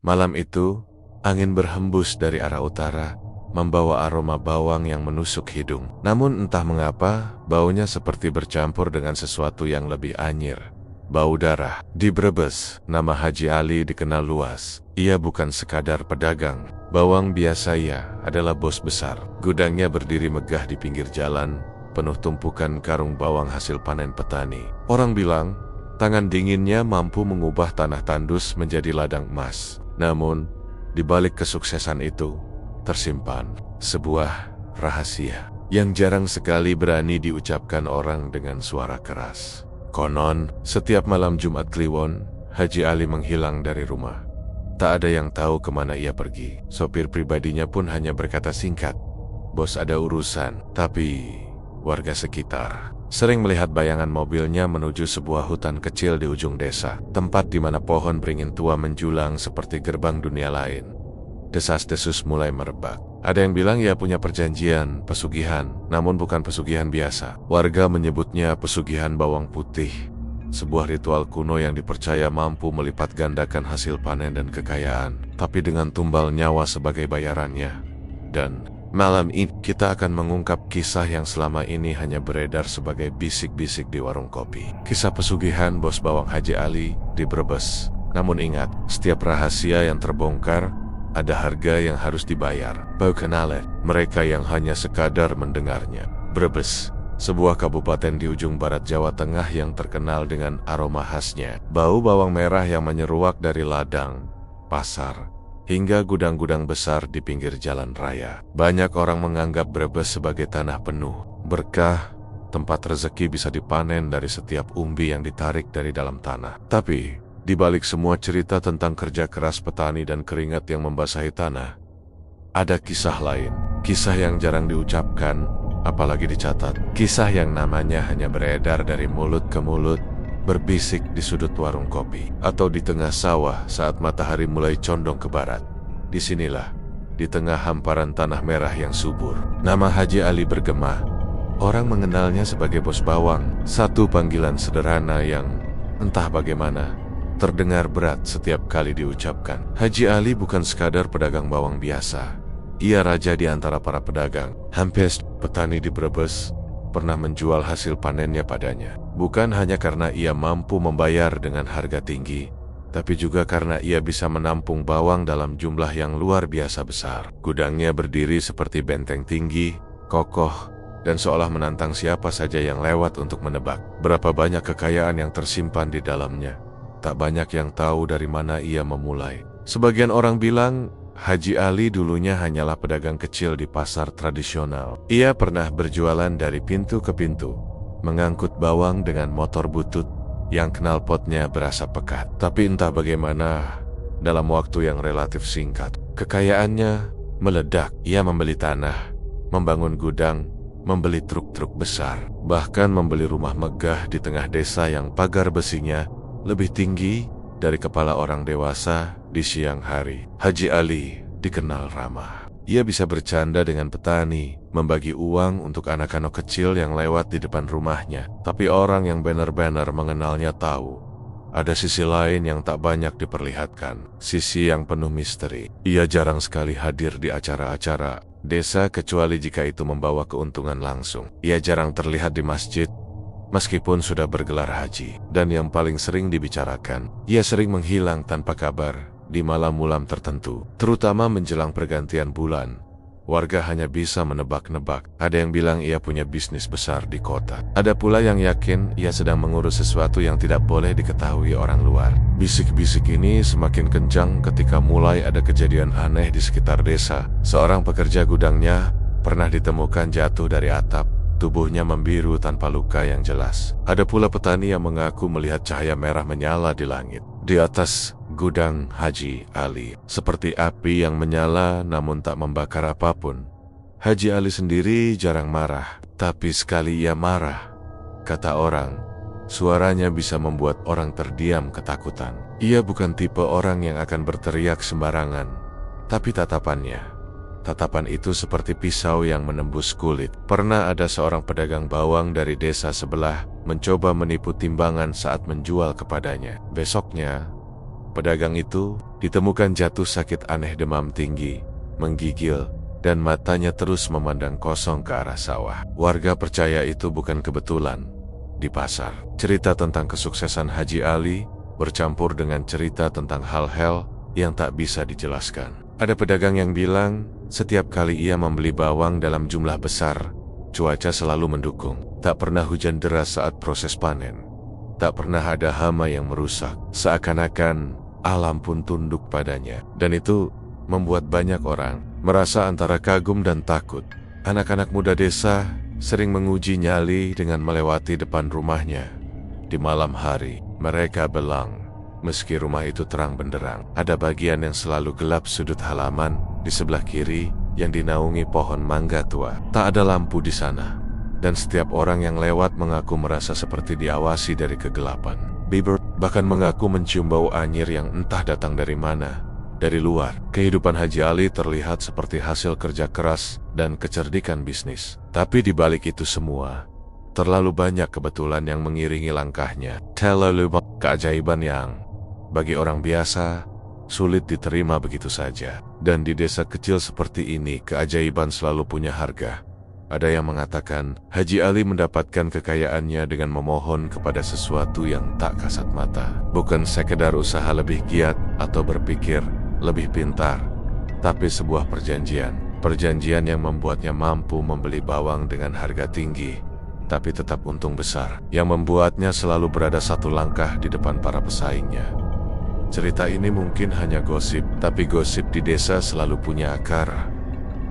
Malam itu, angin berhembus dari arah utara, membawa aroma bawang yang menusuk hidung. Namun entah mengapa, baunya seperti bercampur dengan sesuatu yang lebih anyir. Bau darah. Di Brebes, nama Haji Ali dikenal luas. Ia bukan sekadar pedagang bawang biasa, ia adalah bos besar. Gudangnya berdiri megah di pinggir jalan, penuh tumpukan karung bawang hasil panen petani. Orang bilang, tangan dinginnya mampu mengubah tanah tandus menjadi ladang emas. Namun, di balik kesuksesan itu, tersimpan sebuah rahasia yang jarang sekali berani diucapkan orang dengan suara keras. Konon, setiap malam Jumat Kliwon, Haji Ali menghilang dari rumah. Tak ada yang tahu kemana ia pergi. Sopir pribadinya pun hanya berkata singkat, "Bos, ada urusan." Tapi warga sekitar sering melihat bayangan mobilnya menuju sebuah hutan kecil di ujung desa, tempat di mana pohon beringin tua menjulang seperti gerbang dunia lain. Desas-desus mulai merebak. Ada yang bilang ia punya perjanjian pesugihan, namun bukan pesugihan biasa. Warga menyebutnya pesugihan bawang putih, sebuah ritual kuno yang dipercaya mampu melipat gandakan hasil panen dan kekayaan, tapi dengan tumbal nyawa sebagai bayarannya. Dan malam ini kita akan mengungkap kisah yang selama ini hanya beredar sebagai bisik-bisik di warung kopi. Kisah pesugihan bos bawang Haji Ali di Brebes. Namun ingat, setiap rahasia yang terbongkar ada harga yang harus dibayar. Baukenalet, mereka yang hanya sekadar mendengarnya. Brebes, sebuah kabupaten di ujung barat Jawa Tengah yang terkenal dengan aroma khasnya. Bau bawang merah yang menyeruak dari ladang, pasar, hingga gudang-gudang besar di pinggir jalan raya. Banyak orang menganggap Brebes sebagai tanah penuh berkah, tempat rezeki bisa dipanen dari setiap umbi yang ditarik dari dalam tanah. Tapi di balik semua cerita tentang kerja keras petani dan keringat yang membasahi tanah, ada kisah lain. Kisah yang jarang diucapkan, apalagi dicatat. Kisah yang namanya hanya beredar dari mulut ke mulut, berbisik di sudut warung kopi, atau di tengah sawah saat matahari mulai condong ke barat. Disinilah, di tengah hamparan tanah merah yang subur, nama Haji Ali bergema. Orang mengenalnya sebagai bos bawang, satu panggilan sederhana yang, entah bagaimana, terdengar berat setiap kali diucapkan. Haji Ali bukan sekadar pedagang bawang biasa. Ia raja di antara para pedagang. Hampir petani di Brebes pernah menjual hasil panennya padanya. Bukan hanya karena ia mampu membayar dengan harga tinggi, tapi juga karena ia bisa menampung bawang dalam jumlah yang luar biasa besar. Gudangnya berdiri seperti benteng tinggi, kokoh, dan seolah menantang siapa saja yang lewat untuk menebak berapa banyak kekayaan yang tersimpan di dalamnya. Tak banyak yang tahu dari mana ia memulai. Sebagian orang bilang, Haji Ali dulunya hanyalah pedagang kecil di pasar tradisional. Ia pernah berjualan dari pintu ke pintu, mengangkut bawang dengan motor butut yang knalpotnya berasa pekat. Tapi entah bagaimana, dalam waktu yang relatif singkat, kekayaannya meledak. Ia membeli tanah, membangun gudang, membeli truk-truk besar, bahkan membeli rumah megah di tengah desa yang pagar besinya lebih tinggi dari kepala orang dewasa di siang hari. Haji Ali dikenal ramah. Ia bisa bercanda dengan petani, membagi uang untuk anak-anak kecil yang lewat di depan rumahnya. Tapi orang yang benar-benar mengenalnya tahu, ada sisi lain yang tak banyak diperlihatkan. Sisi yang penuh misteri. Ia jarang sekali hadir di acara-acara desa kecuali jika itu membawa keuntungan langsung. Ia jarang terlihat di masjid, meskipun sudah bergelar haji. Dan yang paling sering dibicarakan, ia sering menghilang tanpa kabar di malam-malam tertentu, terutama menjelang pergantian bulan. Warga hanya bisa menebak-nebak. Ada yang bilang ia punya bisnis besar di kota. Ada pula yang yakin ia sedang mengurus sesuatu yang tidak boleh diketahui orang luar. Bisik-bisik ini semakin kencang ketika mulai ada kejadian aneh di sekitar desa. Seorang pekerja gudangnya pernah ditemukan jatuh dari atap. Tubuhnya membiru tanpa luka yang jelas. Ada pula petani yang mengaku melihat cahaya merah menyala di langit di atas gudang Haji Ali, seperti api yang menyala namun tak membakar apapun. Haji Ali sendiri jarang marah, tapi sekali ia marah, kata orang, suaranya bisa membuat orang terdiam ketakutan. Ia bukan tipe orang yang akan berteriak sembarangan, tapi Tatapan itu seperti pisau yang menembus kulit. Pernah ada seorang pedagang bawang dari desa sebelah mencoba menipu timbangan saat menjual kepadanya. Besoknya, Pedagang itu ditemukan jatuh sakit aneh, demam tinggi, menggigil, dan matanya terus memandang kosong ke arah sawah. Warga percaya itu bukan kebetulan. Di pasar, cerita tentang kesuksesan Haji Ali bercampur dengan cerita tentang hal-hal yang tak bisa dijelaskan. Ada pedagang yang bilang, setiap kali ia membeli bawang dalam jumlah besar, cuaca selalu mendukung. Tak pernah hujan deras saat proses panen. Tak pernah ada hama yang merusak. Seakan-akan alam pun tunduk padanya. Dan itu membuat banyak orang merasa antara kagum dan takut. Anak-anak muda desa sering menguji nyali dengan melewati depan rumahnya. Di malam hari, mereka belang. Meski rumah itu terang benderang, ada bagian yang selalu gelap, sudut halaman di sebelah kiri yang dinaungi pohon mangga tua. Tak ada lampu di sana. Dan setiap orang yang lewat mengaku merasa seperti diawasi dari kegelapan. Bieber bahkan mengaku mencium bau anyir yang entah datang dari mana. Dari luar, kehidupan Haji Ali terlihat seperti hasil kerja keras dan kecerdikan bisnis. Tapi di balik itu semua, terlalu banyak kebetulan yang mengiringi langkahnya. Terlalu banyak keajaiban yang, bagi orang biasa, sulit diterima begitu saja. Dan di desa kecil seperti ini, keajaiban selalu punya harga. Ada yang mengatakan, Haji Ali mendapatkan kekayaannya dengan memohon kepada sesuatu yang tak kasat mata. Bukan sekedar usaha lebih giat atau berpikir lebih pintar, tapi sebuah perjanjian. Perjanjian yang membuatnya mampu membeli bawang dengan harga tinggi, tapi tetap untung besar. Yang membuatnya selalu berada satu langkah di depan para pesaingnya. Cerita ini mungkin hanya gosip, tapi gosip di desa selalu punya akar.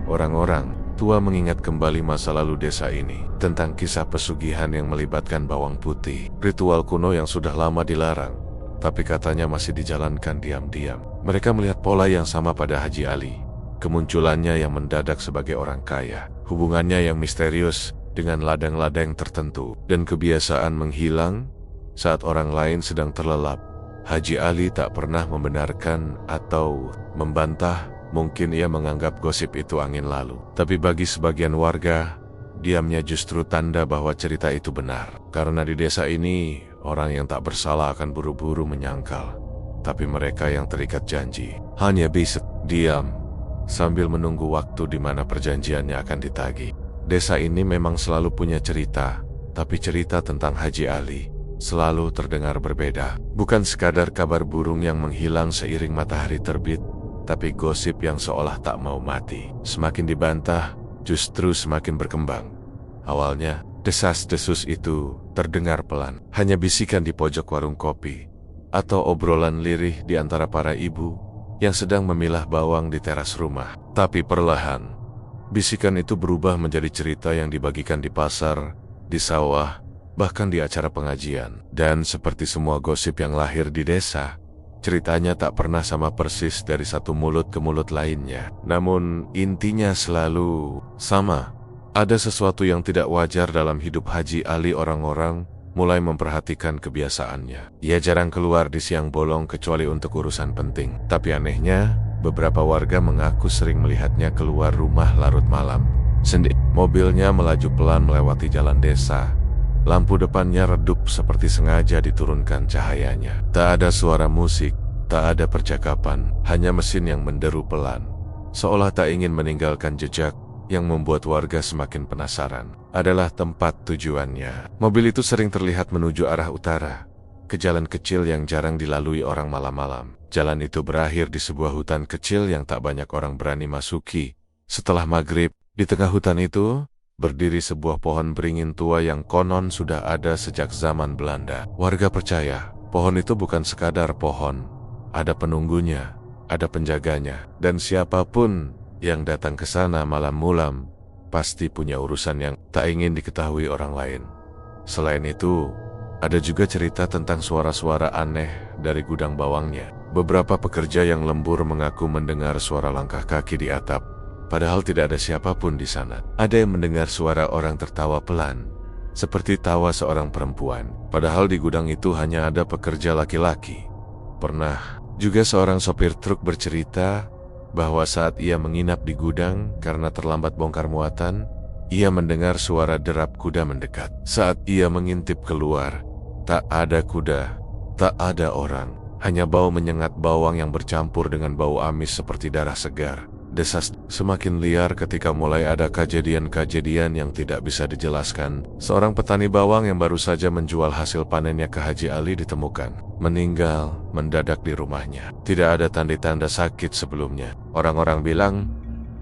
Orang-orang tua mengingat kembali masa lalu desa ini, tentang kisah pesugihan yang melibatkan bawang putih, ritual kuno yang sudah lama dilarang, tapi katanya masih dijalankan diam-diam. Mereka melihat pola yang sama pada Haji Ali, kemunculannya yang mendadak sebagai orang kaya, hubungannya yang misterius dengan ladang-ladang tertentu, dan kebiasaan menghilang saat orang lain sedang terlelap. Haji Ali tak pernah membenarkan atau membantah. Mungkin ia menganggap gosip itu angin lalu. Tapi bagi sebagian warga, diamnya justru tanda bahwa cerita itu benar. Karena di desa ini, orang yang tak bersalah akan buru-buru menyangkal. Tapi mereka yang terikat janji hanya bisa diam sambil menunggu waktu di mana perjanjiannya akan ditagih. Desa ini memang selalu punya cerita, tapi cerita tentang Haji Ali selalu terdengar berbeda. Bukan sekadar kabar burung yang menghilang seiring matahari terbit, tapi gosip yang seolah tak mau mati. Semakin dibantah, justru semakin berkembang. Awalnya, desas-desus itu terdengar pelan, hanya bisikan di pojok warung kopi, atau obrolan lirih di antara para ibu yang sedang memilah bawang di teras rumah. Tapi perlahan, bisikan itu berubah menjadi cerita yang dibagikan di pasar, di sawah, bahkan di acara pengajian. Dan seperti semua gosip yang lahir di desa, ceritanya tak pernah sama persis dari satu mulut ke mulut lainnya. Namun intinya selalu sama. Ada sesuatu yang tidak wajar dalam hidup Haji Ali. Orang-orang mulai memperhatikan kebiasaannya. Ia jarang keluar di siang bolong kecuali untuk urusan penting. Tapi anehnya, beberapa warga mengaku sering melihatnya keluar rumah larut malam. Mobilnya melaju pelan melewati jalan desa. Lampu depannya redup seperti sengaja diturunkan cahayanya. Tak ada suara musik, tak ada percakapan, hanya mesin yang menderu pelan, seolah tak ingin meninggalkan jejak. Yang membuat warga semakin penasaran adalah tempat tujuannya. Mobil itu sering terlihat menuju arah utara, ke jalan kecil yang jarang dilalui orang malam-malam. Jalan itu berakhir di sebuah hutan kecil yang tak banyak orang berani masuki. Setelah maghrib, di tengah hutan itu berdiri sebuah pohon beringin tua yang konon sudah ada sejak zaman Belanda. Warga percaya pohon itu bukan sekadar pohon, ada penunggunya, ada penjaganya, dan siapapun yang datang ke sana malam-malam pasti punya urusan yang tak ingin diketahui orang lain. Selain itu, ada juga cerita tentang suara-suara aneh dari gudang bawangnya. Beberapa pekerja yang lembur mengaku mendengar suara langkah kaki di atap, padahal tidak ada siapapun di sana. Ada yang mendengar suara orang tertawa pelan, seperti tawa seorang perempuan, padahal di gudang itu hanya ada pekerja laki-laki. Pernah juga seorang sopir truk bercerita bahwa saat ia menginap di gudang karena terlambat bongkar muatan, ia mendengar suara derap kuda mendekat. Saat ia mengintip keluar, tak ada kuda, tak ada orang, Hanya bau menyengat bawang yang bercampur dengan bau amis seperti darah segar. Desa semakin liar ketika mulai ada kejadian-kejadian yang tidak bisa dijelaskan. Seorang petani bawang yang baru saja menjual hasil panennya ke Haji Ali ditemukan meninggal mendadak di rumahnya. Tidak ada tanda-tanda sakit sebelumnya. Orang-orang bilang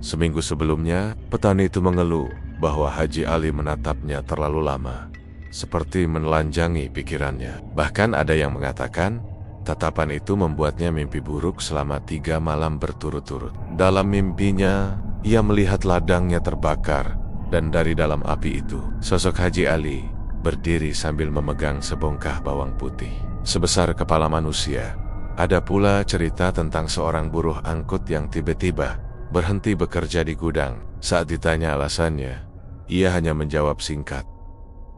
seminggu sebelumnya petani itu mengeluh bahwa Haji Ali menatapnya terlalu lama, seperti menelanjangi pikirannya. Bahkan ada yang mengatakan tatapan itu membuatnya mimpi buruk selama 3 malam berturut-turut. Dalam mimpinya, ia melihat ladangnya terbakar, dan dari dalam api itu, sosok Haji Ali berdiri sambil memegang sebongkah bawang putih sebesar kepala manusia. Ada pula cerita tentang seorang buruh angkut yang tiba-tiba berhenti bekerja di gudang. Saat ditanya alasannya, ia hanya menjawab singkat,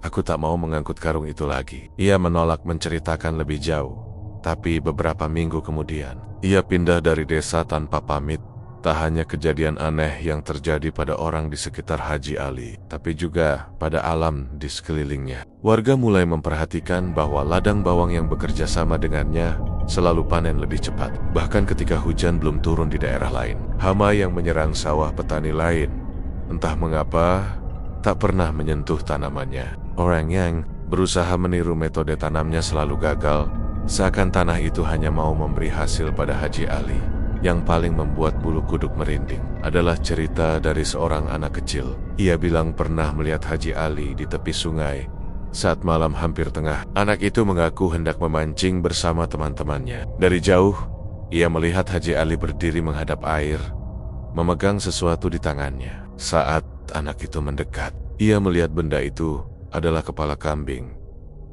"Aku tak mau mengangkut karung itu lagi." Ia menolak menceritakan lebih jauh. Tapi beberapa minggu kemudian, ia pindah dari desa tanpa pamit. Tak hanya kejadian aneh yang terjadi pada orang di sekitar Haji Ali, tapi juga pada alam di sekelilingnya. Warga mulai memperhatikan bahwa ladang bawang yang bekerja sama dengannya selalu panen lebih cepat. Bahkan ketika hujan belum turun di daerah lain, hama yang menyerang sawah petani lain, entah mengapa, tak pernah menyentuh tanamannya. Orang yang berusaha meniru metode tanamnya selalu gagal. Seakan tanah itu hanya mau memberi hasil pada Haji Ali. Yang paling membuat bulu kuduk merinding adalah cerita dari seorang anak kecil. Ia bilang pernah melihat Haji Ali di tepi sungai saat malam hampir tengah. Anak itu mengaku hendak memancing bersama teman-temannya. Dari jauh, ia melihat Haji Ali berdiri menghadap air, memegang sesuatu di tangannya. Saat anak itu mendekat, ia melihat benda itu adalah kepala kambing,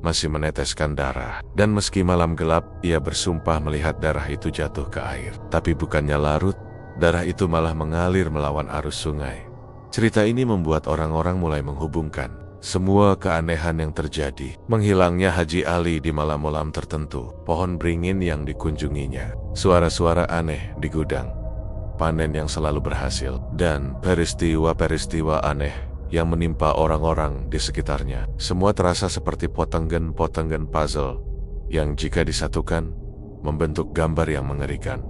masih meneteskan darah. Dan meski malam gelap, ia bersumpah melihat darah itu jatuh ke air. Tapi bukannya larut, darah itu malah mengalir melawan arus sungai. Cerita ini membuat orang-orang mulai menghubungkan semua keanehan yang terjadi. Menghilangnya Haji Ali di malam-malam tertentu, pohon beringin yang dikunjunginya, suara-suara aneh di gudang, panen yang selalu berhasil, dan peristiwa-peristiwa aneh yang menimpa orang-orang di sekitarnya. Semua terasa seperti potenggen-potenggen puzzle yang jika disatukan membentuk gambar yang mengerikan.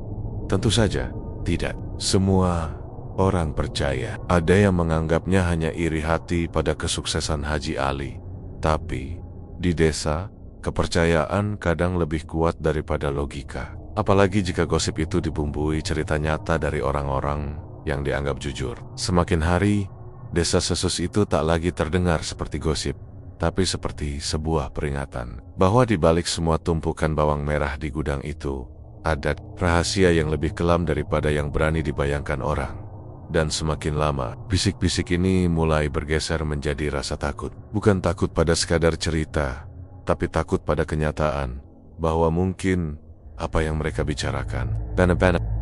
Tentu saja, tidak semua orang percaya. Ada yang menganggapnya hanya iri hati pada kesuksesan Haji Ali. Tapi, di desa, kepercayaan kadang lebih kuat daripada logika. Apalagi jika gosip itu dibumbui cerita nyata dari orang-orang yang dianggap jujur. Semakin hari, desa Sesus itu tak lagi terdengar seperti gosip, tapi seperti sebuah peringatan bahwa di balik semua tumpukan bawang merah di gudang itu, ada rahasia yang lebih kelam daripada yang berani dibayangkan orang. Dan semakin lama, bisik-bisik ini mulai bergeser menjadi rasa takut. Bukan takut pada sekadar cerita, tapi takut pada kenyataan bahwa mungkin apa yang mereka bicarakan.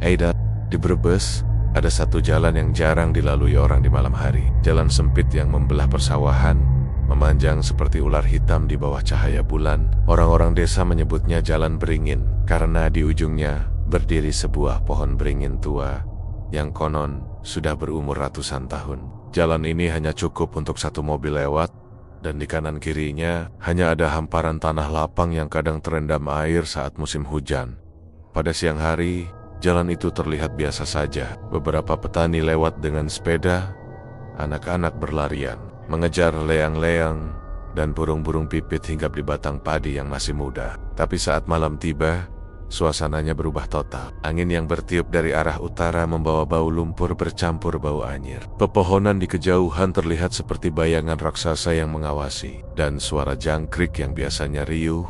Ada di Brebes, ada satu jalan yang jarang dilalui orang di malam hari. Jalan sempit yang membelah persawahan, memanjang seperti ular hitam di bawah cahaya bulan. Orang-orang desa menyebutnya Jalan Beringin, karena di ujungnya berdiri sebuah pohon beringin tua yang konon sudah berumur ratusan tahun. Jalan ini hanya cukup untuk satu mobil lewat, dan di kanan kirinya hanya ada hamparan tanah lapang yang kadang terendam air saat musim hujan. Pada siang hari, jalan itu terlihat biasa saja. Beberapa petani lewat dengan sepeda, anak-anak berlarian, mengejar leang-leang, dan burung-burung pipit hinggap di batang padi yang masih muda. Tapi saat malam tiba, suasananya berubah total. Angin yang bertiup dari arah utara membawa bau lumpur bercampur bau anyir. Pepohonan di kejauhan terlihat seperti bayangan raksasa yang mengawasi, dan suara jangkrik yang biasanya riuh,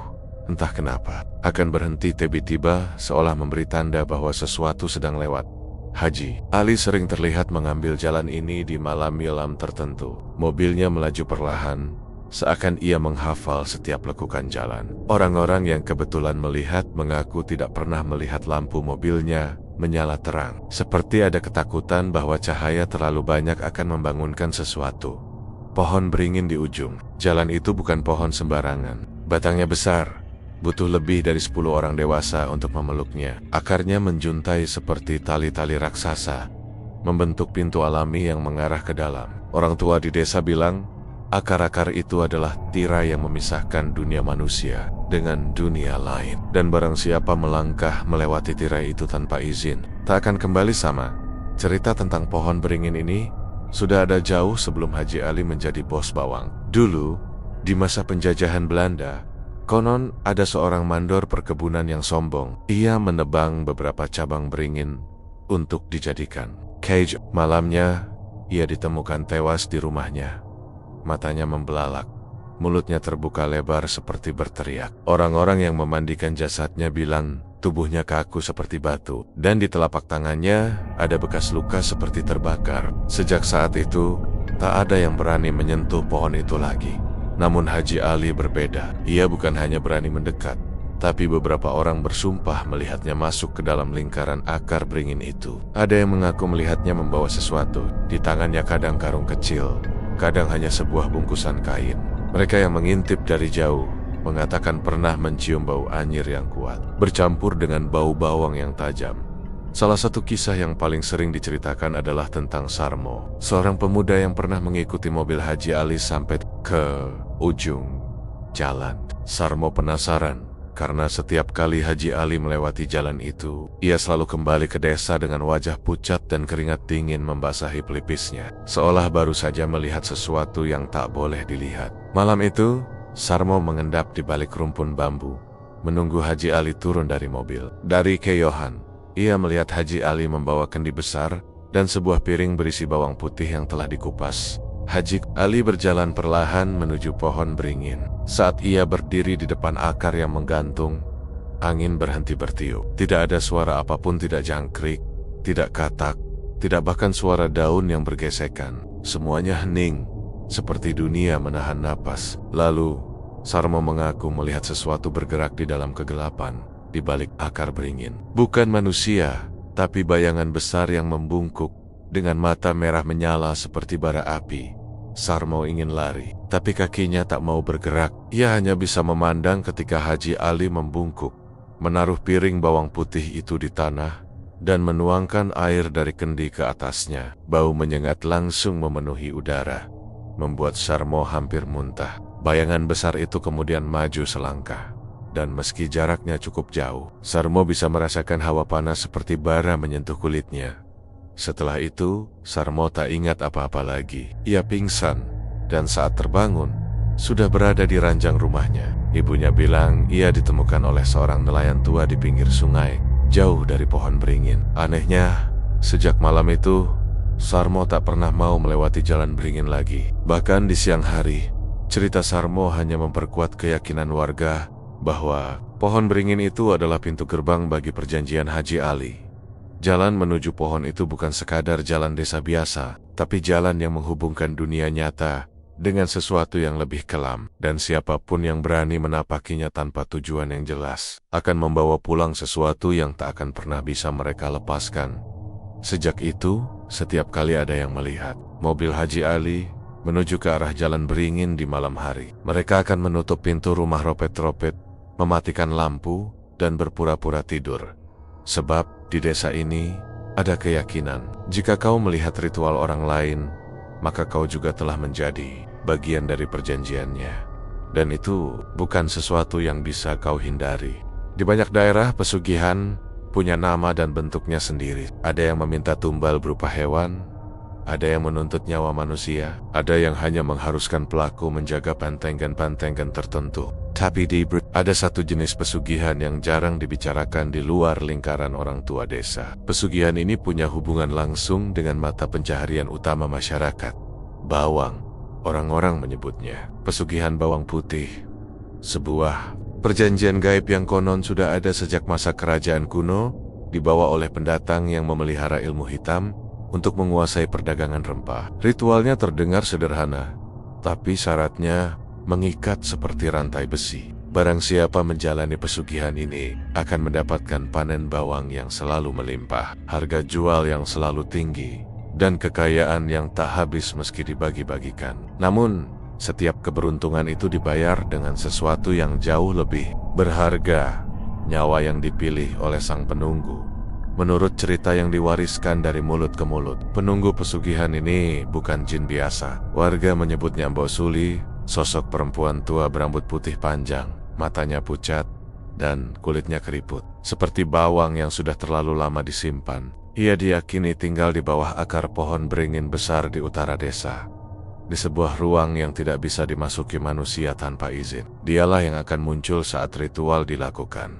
entah kenapa, akan berhenti tiba-tiba seolah memberi tanda bahwa sesuatu sedang lewat. Haji Ali sering terlihat mengambil jalan ini di malam-malam tertentu. Mobilnya melaju perlahan, seakan ia menghafal setiap lekukan jalan. Orang-orang yang kebetulan melihat mengaku tidak pernah melihat lampu mobilnya menyala terang. Seperti ada ketakutan bahwa cahaya terlalu banyak akan membangunkan sesuatu. Pohon beringin di ujung jalan itu bukan pohon sembarangan. Batangnya besar, butuh lebih dari 10 orang dewasa untuk memeluknya. Akarnya menjuntai seperti tali-tali raksasa, membentuk pintu alami yang mengarah ke dalam. Orang tua di desa bilang, akar-akar itu adalah tirai yang memisahkan dunia manusia dengan dunia lain. Dan barang siapa melangkah melewati tirai itu tanpa izin, tak akan kembali sama. Cerita tentang pohon beringin ini sudah ada jauh sebelum Haji Ali menjadi bos bawang. Dulu, di masa penjajahan Belanda, konon ada seorang mandor perkebunan yang sombong. Ia menebang beberapa cabang beringin untuk dijadikan cage. Malamnya, ia ditemukan tewas di rumahnya. Matanya membelalak, mulutnya terbuka lebar seperti berteriak. Orang-orang yang memandikan jasadnya bilang tubuhnya kaku seperti batu, dan di telapak tangannya ada bekas luka seperti terbakar. Sejak saat itu, tak ada yang berani menyentuh pohon itu lagi. Namun Haji Ali berbeda. Ia bukan hanya berani mendekat, tapi beberapa orang bersumpah melihatnya masuk ke dalam lingkaran akar beringin itu. Ada yang mengaku melihatnya membawa sesuatu. Di tangannya kadang karung kecil, kadang hanya sebuah bungkusan kain. Mereka yang mengintip dari jauh mengatakan pernah mencium bau anyir yang kuat, bercampur dengan bau bawang yang tajam. Salah satu kisah yang paling sering diceritakan adalah tentang Sarmo, seorang pemuda yang pernah mengikuti mobil Haji Ali sampai ke ujung jalan. Sarmo penasaran, karena setiap kali Haji Ali melewati jalan itu, ia selalu kembali ke desa dengan wajah pucat dan keringat dingin membasahi pelipisnya, seolah baru saja melihat sesuatu yang tak boleh dilihat. Malam itu, Sarmo mengendap di balik rumpun bambu, menunggu Haji Ali turun dari mobil. Dari kejauhan, ia melihat Haji Ali membawa kendi besar dan sebuah piring berisi bawang putih yang telah dikupas. Haji Ali berjalan perlahan menuju pohon beringin. Saat ia berdiri di depan akar yang menggantung, angin berhenti bertiup. Tidak ada suara apapun, tidak jangkrik, tidak katak, tidak bahkan suara daun yang bergesekan. Semuanya hening, seperti dunia menahan napas. Lalu, Sarmo mengaku melihat sesuatu bergerak di dalam kegelapan, di balik akar beringin. Bukan manusia, tapi bayangan besar yang membungkuk, dengan mata merah menyala seperti bara api. Sarmo ingin lari, tapi kakinya tak mau bergerak. Ia hanya bisa memandang ketika Haji Ali membungkuk, menaruh piring bawang putih itu di tanah, dan menuangkan air dari kendi ke atasnya. Bau menyengat langsung memenuhi udara, membuat Sarmo hampir muntah. Bayangan besar itu kemudian maju selangkah, dan meski jaraknya cukup jauh, Sarmo bisa merasakan hawa panas seperti bara menyentuh kulitnya. Setelah itu, Sarmo tak ingat apa-apa lagi. Ia pingsan, dan saat terbangun, sudah berada di ranjang rumahnya. Ibunya bilang ia ditemukan oleh seorang nelayan tua di pinggir sungai, jauh dari pohon beringin. Anehnya, sejak malam itu, Sarmo tak pernah mau melewati jalan beringin lagi. Bahkan di siang hari, cerita Sarmo hanya memperkuat keyakinan warga bahwa pohon beringin itu adalah pintu gerbang bagi perjanjian Haji Ali. Jalan menuju pohon itu bukan sekadar jalan desa biasa, tapi jalan yang menghubungkan dunia nyata dengan sesuatu yang lebih kelam. Dan siapapun yang berani menapakinya tanpa tujuan yang jelas, akan membawa pulang sesuatu yang tak akan pernah bisa mereka lepaskan. Sejak itu, setiap kali ada yang melihat mobil Haji Ali menuju ke arah jalan beringin di malam hari, mereka akan menutup pintu rumah ropet-ropet, mematikan lampu, dan berpura-pura tidur. Sebab di desa ini ada keyakinan, jika kau melihat ritual orang lain, maka kau juga telah menjadi bagian dari perjanjiannya. Dan itu bukan sesuatu yang bisa kau hindari. Di banyak daerah, pesugihan punya nama dan bentuknya sendiri. Ada yang meminta tumbal berupa hewan, ada yang menuntut nyawa manusia, ada yang hanya mengharuskan pelaku menjaga pantengan-pantengan tertentu. Tapi ada satu jenis pesugihan yang jarang dibicarakan di luar lingkaran orang tua desa. Pesugihan ini punya hubungan langsung dengan mata pencaharian utama masyarakat, bawang. Orang-orang menyebutnya pesugihan bawang putih. Sebuah perjanjian gaib yang konon sudah ada sejak masa kerajaan kuno, dibawa oleh pendatang yang memelihara ilmu hitam untuk menguasai perdagangan rempah. Ritualnya terdengar sederhana, tapi syaratnya mengikat seperti rantai besi. Barang siapa menjalani pesugihan ini akan mendapatkan panen bawang yang selalu melimpah, harga jual yang selalu tinggi, dan kekayaan yang tak habis meski dibagi-bagikan. Namun, setiap keberuntungan itu dibayar dengan sesuatu yang jauh lebih berharga, nyawa yang dipilih oleh sang penunggu. Menurut cerita yang diwariskan dari mulut ke mulut, penunggu pesugihan ini bukan jin biasa. Warga menyebutnya Mbok Suli, sosok perempuan tua berambut putih panjang, matanya pucat, dan kulitnya keriput. Seperti bawang yang sudah terlalu lama disimpan. Ia diyakini tinggal di bawah akar pohon beringin besar di utara desa. Di sebuah ruang yang tidak bisa dimasuki manusia tanpa izin. Dialah yang akan muncul saat ritual dilakukan.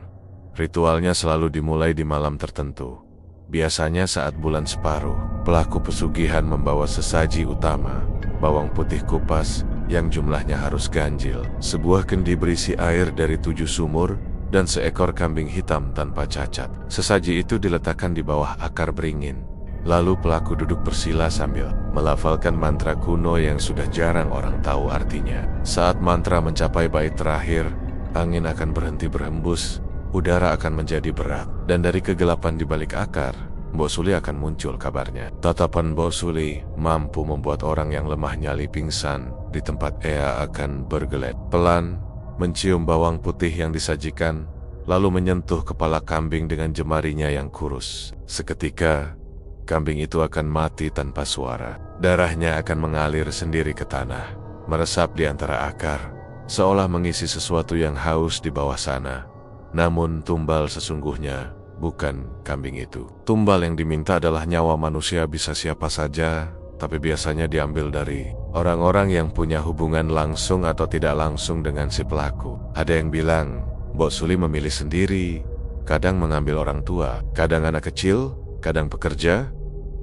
Ritualnya selalu dimulai di malam tertentu. Biasanya saat bulan separuh, pelaku pesugihan membawa sesaji utama, bawang putih kupas yang jumlahnya harus ganjil, sebuah kendi berisi air dari 7 sumur, dan seekor kambing hitam tanpa cacat. Sesaji itu diletakkan di bawah akar beringin. Lalu pelaku duduk bersila sambil melafalkan mantra kuno yang sudah jarang orang tahu artinya. Saat mantra mencapai bait terakhir, angin akan berhenti berhembus, udara akan menjadi berat, dan dari kegelapan di balik akar, Mbok Suli akan muncul kabarnya. Tatapan Mbok Suli mampu membuat orang yang lemah nyali pingsan di tempat ia akan bergelet. Pelan, mencium bawang putih yang disajikan, lalu menyentuh kepala kambing dengan jemarinya yang kurus. Seketika, kambing itu akan mati tanpa suara. Darahnya akan mengalir sendiri ke tanah, meresap di antara akar, seolah mengisi sesuatu yang haus di bawah sana. Namun tumbal sesungguhnya bukan kambing itu. Tumbal yang diminta adalah nyawa manusia, bisa siapa saja, tapi biasanya diambil dari orang-orang yang punya hubungan langsung atau tidak langsung dengan si pelaku. Ada yang bilang, Mbok Suli memilih sendiri, kadang mengambil orang tua, kadang anak kecil, kadang pekerja,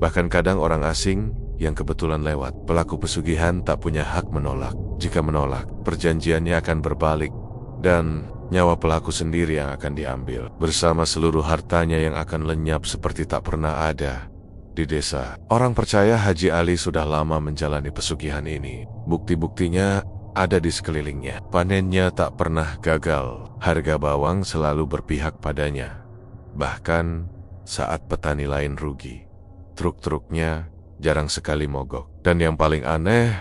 bahkan kadang orang asing yang kebetulan lewat. Pelaku pesugihan tak punya hak menolak. Jika menolak, perjanjiannya akan berbalik, dan nyawa pelaku sendiri yang akan diambil, bersama seluruh hartanya yang akan lenyap seperti tak pernah ada di desa. Orang percaya Haji Ali sudah lama menjalani pesugihan ini. Bukti-buktinya ada di sekelilingnya. Panennya tak pernah gagal. Harga bawang selalu berpihak padanya. Bahkan saat petani lain rugi, truk-truknya jarang sekali mogok. Dan yang paling aneh,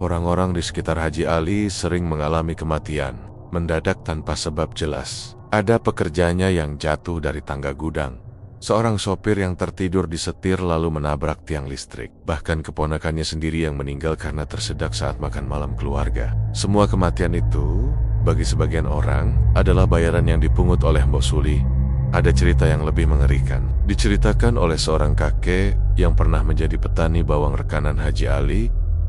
orang-orang di sekitar Haji Ali sering mengalami kematian mendadak tanpa sebab jelas. Ada pekerjanya yang jatuh dari tangga gudang, seorang sopir yang tertidur di setir lalu menabrak tiang listrik, bahkan keponakannya sendiri yang meninggal karena tersedak saat makan malam keluarga. Semua kematian itu, bagi sebagian orang, adalah bayaran yang dipungut oleh Mbok Suli. Ada cerita yang lebih mengerikan, diceritakan oleh seorang kakek yang pernah menjadi petani bawang rekanan Haji Ali.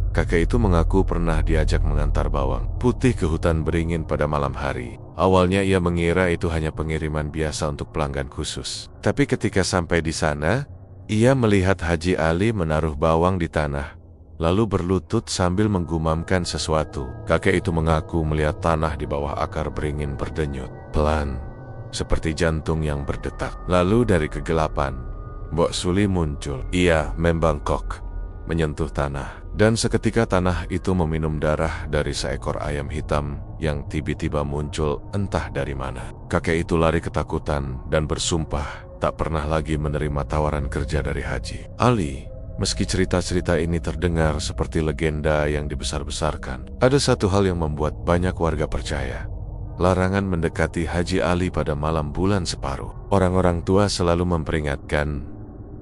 Kakek itu mengaku pernah diajak mengantar bawang putih ke hutan beringin pada malam hari. Awalnya ia mengira itu hanya pengiriman biasa untuk pelanggan khusus. Tapi ketika sampai di sana, ia melihat Haji Ali menaruh bawang di tanah, lalu berlutut sambil menggumamkan sesuatu. Kakek itu mengaku melihat tanah di bawah akar beringin berdenyut pelan, seperti jantung yang berdetak. Lalu dari kegelapan, Mbok Suli muncul. Ia membangkok, menyentuh tanah, dan seketika tanah itu meminum darah dari seekor ayam hitam yang tiba-tiba muncul entah dari mana. Kakek itu lari ketakutan dan bersumpah tak pernah lagi menerima tawaran kerja dari Haji Ali. Meski cerita-cerita ini terdengar seperti legenda yang dibesar-besarkan, ada satu hal yang membuat banyak warga percaya. Larangan mendekati Haji Ali pada malam bulan separuh. Orang-orang tua selalu memperingatkan,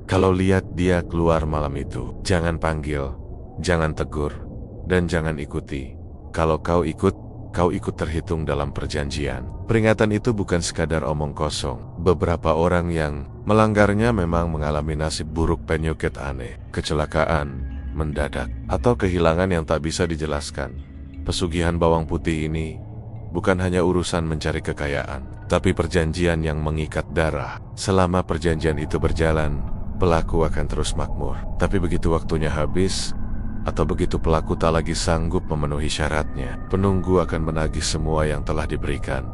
kalau lihat dia keluar malam itu, jangan panggil, jangan tegur, dan jangan ikuti. Kalau kau ikut terhitung dalam perjanjian. Peringatan itu bukan sekadar omong kosong. Beberapa orang yang melanggarnya memang mengalami nasib buruk, penyakit aneh, kecelakaan mendadak, atau kehilangan yang tak bisa dijelaskan. Pesugihan bawang putih ini bukan hanya urusan mencari kekayaan, tapi perjanjian yang mengikat darah. Selama perjanjian itu berjalan, pelaku akan terus makmur. Tapi begitu waktunya habis, atau begitu pelaku tak lagi sanggup memenuhi syaratnya, penunggu akan menagih semua yang telah diberikan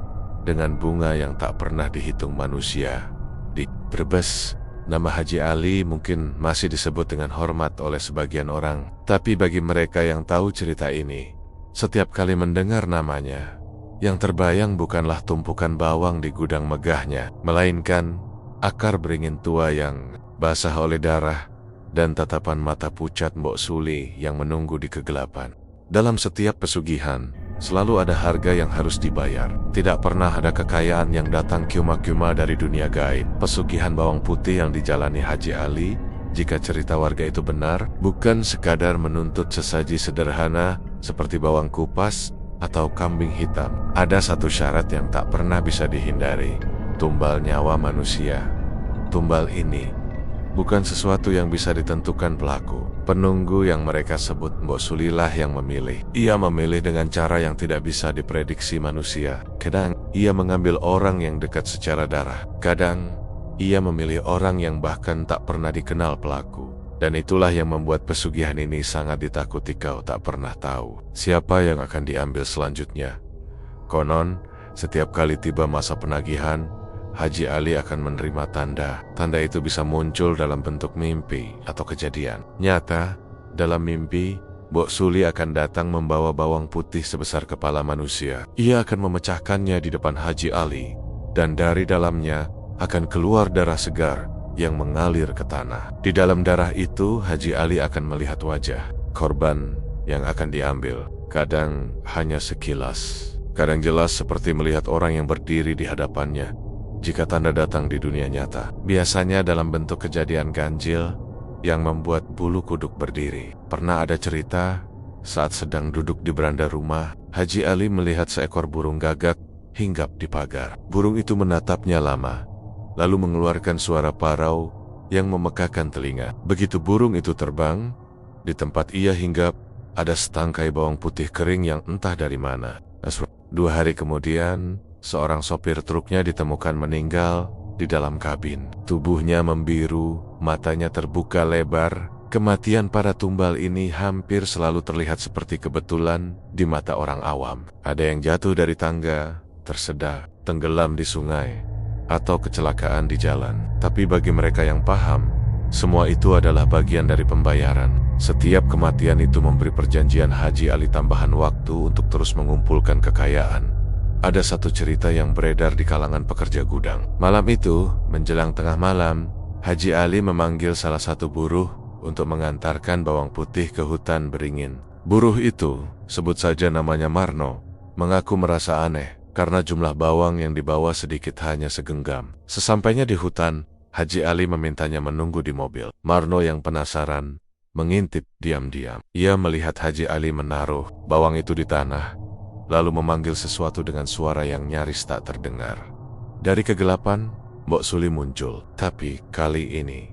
dengan bunga yang tak pernah dihitung manusia. Di Brebes, nama Haji Ali mungkin masih disebut dengan hormat oleh sebagian orang, tapi bagi mereka yang tahu cerita ini, setiap kali mendengar namanya, yang terbayang bukanlah tumpukan bawang di gudang megahnya, melainkan akar beringin tua yang basah oleh darah, dan tatapan mata pucat Mbok Suli yang menunggu di kegelapan. Dalam setiap pesugihan, selalu ada harga yang harus dibayar. Tidak pernah ada kekayaan yang datang kiuma-kiuma dari dunia gaib. Pesugihan bawang putih yang dijalani Haji Ali, jika cerita warga itu benar, bukan sekadar menuntut sesaji sederhana seperti bawang kupas atau kambing hitam. Ada satu syarat yang tak pernah bisa dihindari, tumbal nyawa manusia. Tumbal ini bukan sesuatu yang bisa ditentukan pelaku. Penunggu yang mereka sebut Mbok Sulilah yang memilih. Ia memilih dengan cara yang tidak bisa diprediksi manusia. Kadang ia mengambil orang yang dekat secara darah. Kadang ia memilih orang yang bahkan tak pernah dikenal pelaku. Dan itulah yang membuat pesugihan ini sangat ditakuti. Kau tak pernah tahu siapa yang akan diambil selanjutnya. Konon, setiap kali tiba masa penagihan, Haji Ali akan menerima tanda. Tanda itu bisa muncul dalam bentuk mimpi atau kejadian nyata. Dalam mimpi, Mbok Suli akan datang membawa bawang putih sebesar kepala manusia. Ia akan memecahkannya di depan Haji Ali, dan dari dalamnya akan keluar darah segar yang mengalir ke tanah. Di dalam darah itu, Haji Ali akan melihat wajah korban yang akan diambil. Kadang hanya sekilas, kadang jelas seperti melihat orang yang berdiri di hadapannya. Jika tanda datang di dunia nyata, biasanya dalam bentuk kejadian ganjil yang membuat bulu kuduk berdiri. Pernah ada cerita, saat sedang duduk di beranda rumah, Haji Ali melihat seekor burung gagak hinggap di pagar. Burung itu menatapnya lama, lalu mengeluarkan suara parau yang memekakan telinga. Begitu burung itu terbang, di tempat ia hinggap, ada setangkai bawang putih kering yang entah dari mana. 2 hari kemudian, seorang sopir truknya ditemukan meninggal di dalam kabin. Tubuhnya membiru, matanya terbuka lebar. Kematian para tumbal ini hampir selalu terlihat seperti kebetulan di mata orang awam. Ada yang jatuh dari tangga, tersedak, tenggelam di sungai, atau kecelakaan di jalan. Tapi bagi mereka yang paham, semua itu adalah bagian dari pembayaran. Setiap kematian itu memberi perjanjian Haji Ali tambahan waktu untuk terus mengumpulkan kekayaan. Ada satu cerita yang beredar di kalangan pekerja gudang. Malam itu, menjelang tengah malam, Haji Ali memanggil salah satu buruh untuk mengantarkan bawang putih ke hutan beringin. Buruh itu, sebut saja namanya Marno, mengaku merasa aneh karena jumlah bawang yang dibawa sedikit hanya segenggam. Sesampainya di hutan, Haji Ali memintanya menunggu di mobil. Marno yang penasaran mengintip diam-diam. Ia melihat Haji Ali menaruh bawang itu di tanah, lalu memanggil sesuatu dengan suara yang nyaris tak terdengar. Dari kegelapan, Mbok Suli muncul. Tapi kali ini,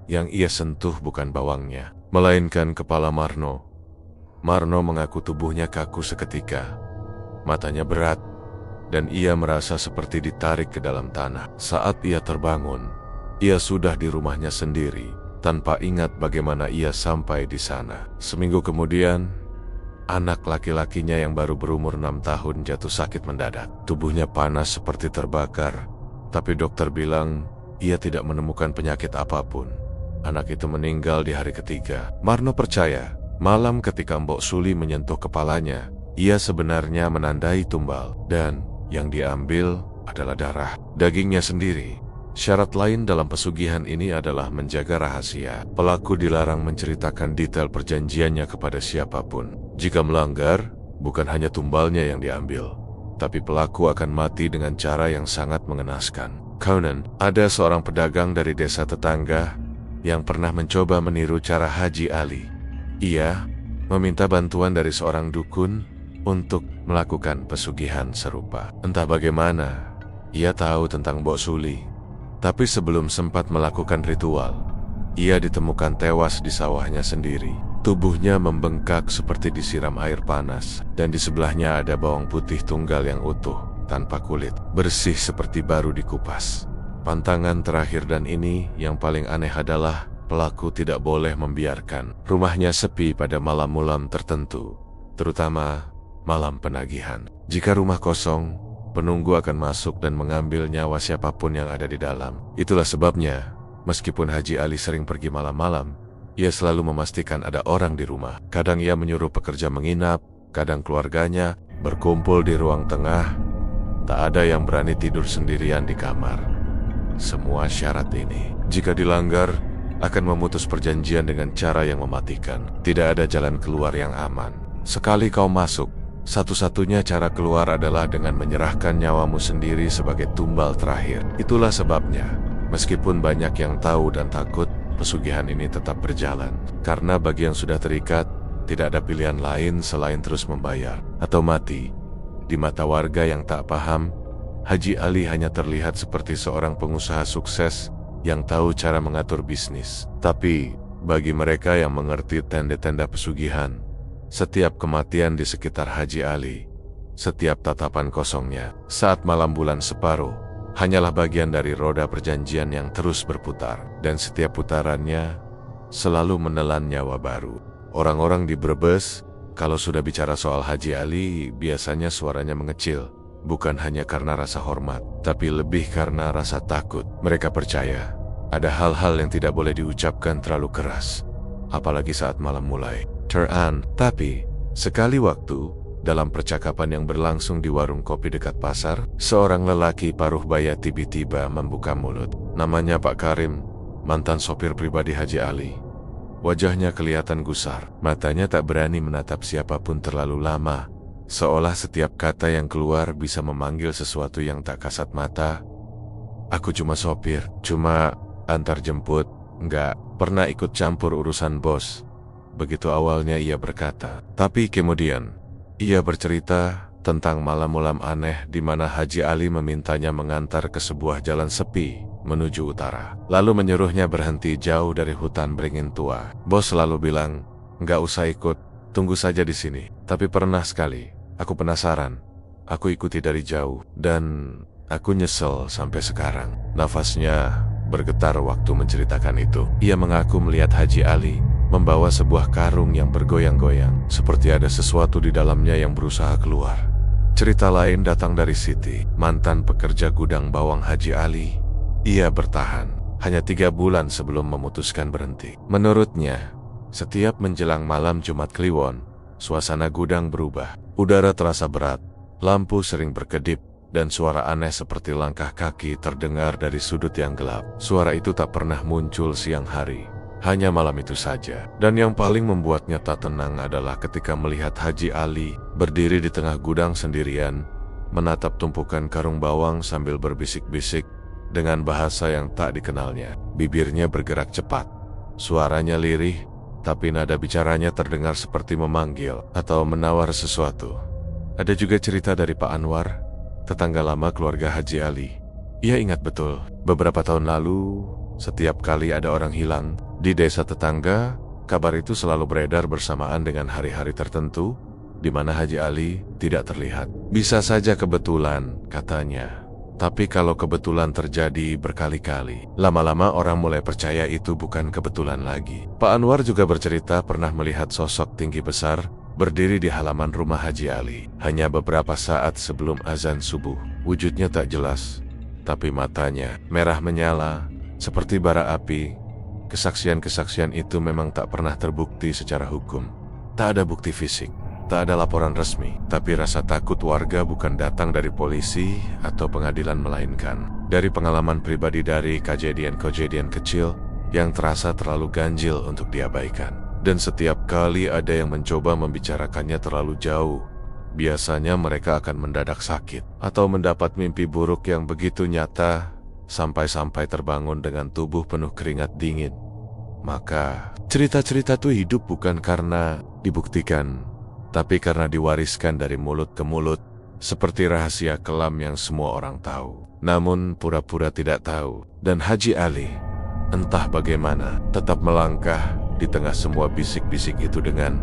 yang ia sentuh bukan bawangnya, melainkan kepala Marno. Marno mengaku tubuhnya kaku seketika. Matanya berat, dan ia merasa seperti ditarik ke dalam tanah. Saat ia terbangun, ia sudah di rumahnya sendiri, tanpa ingat bagaimana ia sampai di sana. Seminggu kemudian, anak laki-lakinya yang baru berumur 6 tahun jatuh sakit mendadak. Tubuhnya panas seperti terbakar, tapi dokter bilang ia tidak menemukan penyakit apapun. Anak itu meninggal di hari ketiga. Marno percaya, malam ketika Mbok Suli menyentuh kepalanya, ia sebenarnya menandai tumbal, dan yang diambil adalah darah dagingnya sendiri. Syarat lain dalam pesugihan ini adalah menjaga rahasia. Pelaku dilarang menceritakan detail perjanjiannya kepada siapapun. Jika melanggar, bukan hanya tumbalnya yang diambil, tapi pelaku akan mati dengan cara yang sangat mengenaskan. Conan, ada seorang pedagang dari desa tetangga yang pernah mencoba meniru cara Haji Ali. Ia meminta bantuan dari seorang dukun untuk melakukan pesugihan serupa. Entah bagaimana, ia tahu tentang Mbok Suli. Tapi sebelum sempat melakukan ritual, ia ditemukan tewas di sawahnya sendiri. Tubuhnya membengkak seperti disiram air panas, dan di sebelahnya ada bawang putih tunggal yang utuh, tanpa kulit, bersih seperti baru dikupas. Pantangan terakhir dan ini yang paling aneh adalah pelaku tidak boleh membiarkan rumahnya sepi pada malam-malam tertentu, terutama malam penagihan. Jika rumah kosong, penunggu akan masuk dan mengambil nyawa siapapun yang ada di dalam. Itulah sebabnya, meskipun Haji Ali sering pergi malam-malam, ia selalu memastikan ada orang di rumah. Kadang ia menyuruh pekerja menginap, kadang keluarganya berkumpul di ruang tengah. Tak ada yang berani tidur sendirian di kamar. Semua syarat ini, jika dilanggar, akan memutus perjanjian dengan cara yang mematikan. Tidak ada jalan keluar yang aman. Sekali kau masuk, satu-satunya cara keluar adalah dengan menyerahkan nyawamu sendiri sebagai tumbal terakhir. Itulah sebabnya, meskipun banyak yang tahu dan takut, pesugihan ini tetap berjalan. Karena bagi yang sudah terikat, Tidak ada pilihan lain selain terus membayar atau mati. Di mata warga yang tak paham, Haji Ali hanya terlihat seperti seorang pengusaha sukses yang tahu cara mengatur bisnis. Tapi bagi mereka yang mengerti tanda-tanda pesugihan, setiap kematian di sekitar Haji Ali, setiap tatapan kosongnya saat malam bulan separuh, hanyalah bagian dari roda perjanjian yang terus berputar, dan setiap putarannya selalu menelan nyawa baru. Orang-orang di Brebes, kalau sudah bicara soal Haji Ali, biasanya suaranya mengecil, bukan hanya karena rasa hormat, tapi lebih karena rasa takut. Mereka percaya ada hal-hal yang tidak boleh diucapkan terlalu keras, apalagi saat malam mulai turn. Tapi sekali waktu, dalam percakapan yang berlangsung di warung kopi dekat pasar, seorang lelaki paruh baya tiba-tiba membuka mulut. Namanya Pak Karim, mantan sopir pribadi Haji Ali. Wajahnya kelihatan gusar, matanya tak berani menatap siapapun terlalu lama, seolah setiap kata yang keluar bisa memanggil sesuatu yang tak kasat mata. Aku cuma sopir, cuma antar jemput, nggak pernah ikut campur urusan bos. Begitu awalnya ia berkata. Tapi kemudian ia bercerita tentang malam-malam aneh di mana Haji Ali memintanya mengantar ke sebuah jalan sepi menuju utara, lalu menyuruhnya berhenti jauh dari hutan beringin tua. Bos selalu bilang, nggak usah ikut, tunggu saja di sini. Tapi pernah sekali, aku penasaran, aku ikuti dari jauh, dan aku nyesel sampai sekarang. Nafasnya bergetar waktu menceritakan itu. Ia mengaku melihat Haji Ali membawa sebuah karung yang bergoyang-goyang, seperti ada sesuatu di dalamnya yang berusaha keluar. Cerita lain datang dari Siti, mantan pekerja gudang bawang Haji Ali. Ia bertahan hanya 3 bulan sebelum memutuskan berhenti. Menurutnya, setiap menjelang malam Jumat Kliwon, suasana gudang berubah. Udara terasa berat, lampu sering berkedip, dan suara aneh seperti langkah kaki terdengar dari sudut yang gelap. Suara itu tak pernah muncul siang hari, hanya malam itu saja. Dan yang paling membuatnya tak tenang adalah ketika melihat Haji Ali berdiri di tengah gudang sendirian, menatap tumpukan karung bawang sambil berbisik-bisik dengan bahasa yang tak dikenalnya. Bibirnya bergerak cepat, suaranya lirih, tapi nada bicaranya terdengar seperti memanggil atau menawar sesuatu. Ada juga cerita dari Pak Anwar, tetangga lama keluarga Haji Ali. Ia ingat betul, beberapa tahun lalu, setiap kali ada orang hilang di desa tetangga, kabar itu selalu beredar bersamaan dengan hari-hari tertentu di mana Haji Ali tidak terlihat. Bisa saja kebetulan, katanya. Tapi kalau kebetulan terjadi berkali-kali, lama-lama orang mulai percaya itu bukan kebetulan lagi. Pak Anwar juga bercerita pernah melihat sosok tinggi besar berdiri di halaman rumah Haji Ali hanya beberapa saat sebelum azan subuh. Wujudnya tak jelas, tapi matanya merah menyala seperti bara api. Kesaksian-kesaksian itu memang tak pernah terbukti secara hukum. Tak ada bukti fisik, tak ada laporan resmi, tapi rasa takut warga bukan datang dari polisi atau pengadilan, melainkan dari pengalaman pribadi, dari kejadian-kejadian kecil yang terasa terlalu ganjil untuk diabaikan. Dan setiap kali ada yang mencoba membicarakannya terlalu jauh, biasanya mereka akan mendadak sakit atau mendapat mimpi buruk yang begitu nyata sampai-sampai terbangun dengan tubuh penuh keringat dingin. Maka cerita-cerita itu hidup bukan karena dibuktikan, tapi karena diwariskan dari mulut ke mulut, seperti rahasia kelam yang semua orang tahu, namun pura-pura tidak tahu. Dan Haji Ali, entah bagaimana, tetap melangkah di tengah semua bisik-bisik itu dengan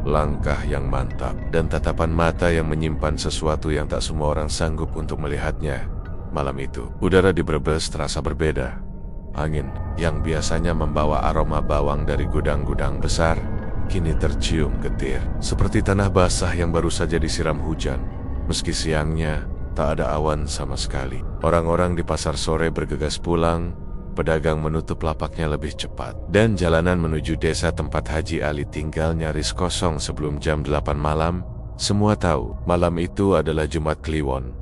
langkah yang mantap dan tatapan mata yang menyimpan sesuatu yang tak semua orang sanggup untuk melihatnya. Malam itu, udara di Brebes terasa berbeda. Angin yang biasanya membawa aroma bawang dari gudang-gudang besar, kini tercium getir, seperti tanah basah yang baru saja disiram hujan. Meski siangnya, tak ada awan sama sekali. Orang-orang di pasar sore bergegas pulang, pedagang menutup lapaknya lebih cepat, dan jalanan menuju desa tempat Haji Ali tinggal nyaris kosong sebelum jam 8 malam. Semua tahu, malam itu adalah Jumat Kliwon.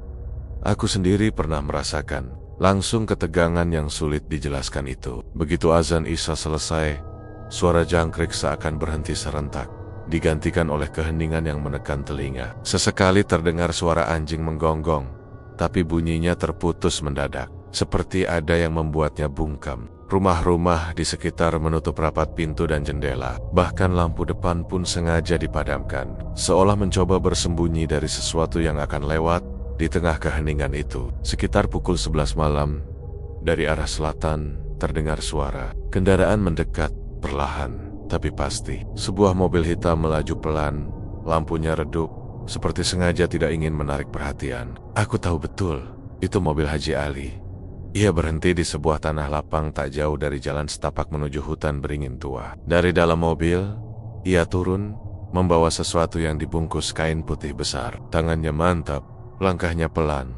Aku sendiri pernah merasakan langsung ketegangan yang sulit dijelaskan itu. Begitu azan Isya selesai, suara jangkrik seakan berhenti serentak, digantikan oleh keheningan yang menekan telinga. Sesekali terdengar suara anjing menggonggong, tapi bunyinya terputus mendadak, seperti ada yang membuatnya bungkam. Rumah-rumah di sekitar menutup rapat pintu dan jendela. Bahkan lampu depan pun sengaja dipadamkan, seolah mencoba bersembunyi dari sesuatu yang akan lewat di tengah keheningan itu. Sekitar pukul 11 malam, dari arah selatan terdengar suara. Kendaraan mendekat perlahan, tapi pasti. Sebuah mobil hitam melaju pelan, lampunya redup, seperti sengaja tidak ingin menarik perhatian. Aku tahu betul, itu mobil Haji Ali. Ia berhenti di sebuah tanah lapang tak jauh dari jalan setapak menuju hutan beringin tua. Dari dalam mobil, ia turun, membawa sesuatu yang dibungkus kain putih besar. Tangannya mantap, langkahnya pelan,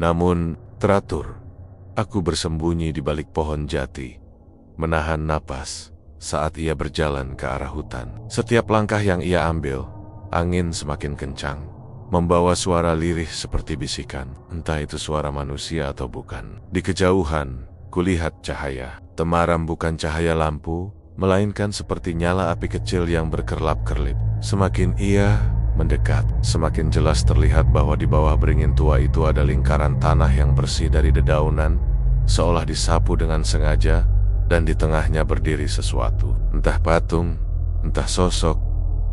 namun teratur. Aku bersembunyi di balik pohon jati, menahan napas saat ia berjalan ke arah hutan. Setiap langkah yang ia ambil, angin semakin kencang, membawa suara lirih seperti bisikan. Entah itu suara manusia atau bukan. Di kejauhan, kulihat cahaya. Temaram bukan cahaya lampu, melainkan seperti nyala api kecil yang berkerlap-kerlip. Semakin ia mendekat, semakin jelas terlihat bahwa di bawah beringin tua itu ada lingkaran tanah yang bersih dari dedaunan, seolah disapu dengan sengaja, dan di tengahnya berdiri sesuatu. Entah patung, entah sosok.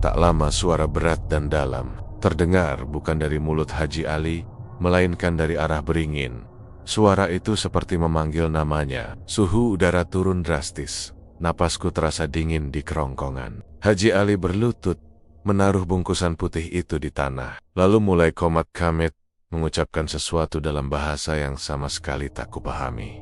Tak lama suara berat dan dalam terdengar, bukan dari mulut Haji Ali, melainkan dari arah beringin. Suara itu seperti memanggil namanya. Suhu udara turun drastis. Napasku terasa dingin di kerongkongan. Haji Ali berlutut, menaruh bungkusan putih itu di tanah, lalu mulai komat kamit mengucapkan sesuatu dalam bahasa yang sama sekali tak kupahami.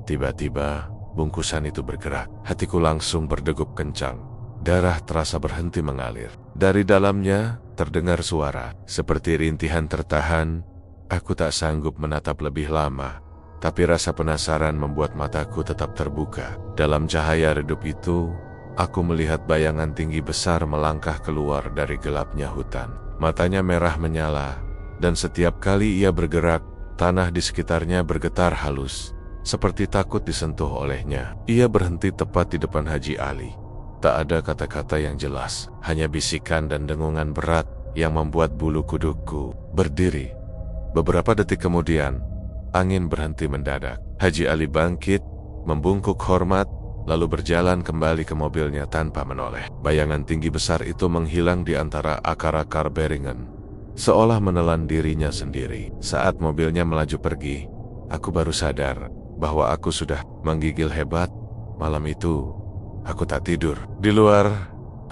Tiba-tiba, bungkusan itu bergerak. Hatiku langsung berdegup kencang. Darah terasa berhenti mengalir. Dari dalamnya terdengar suara, seperti rintihan tertahan. Aku tak sanggup menatap lebih lama, tapi rasa penasaran membuat mataku tetap terbuka. Dalam cahaya redup itu, aku melihat bayangan tinggi besar melangkah keluar dari gelapnya hutan. Matanya merah menyala, dan setiap kali ia bergerak, tanah di sekitarnya bergetar halus, seperti takut disentuh olehnya. Ia berhenti tepat di depan Haji Ali. Tak ada kata-kata yang jelas, hanya bisikan dan dengungan berat yang membuat bulu kudukku berdiri. Beberapa detik kemudian, angin berhenti mendadak. Haji Ali bangkit, membungkuk hormat, lalu berjalan kembali ke mobilnya tanpa menoleh. Bayangan tinggi besar itu menghilang di antara akar-akar beringan, seolah menelan dirinya sendiri. Saat mobilnya melaju pergi, aku baru sadar bahwa aku sudah menggigil hebat. Malam itu, aku tak tidur. Di luar,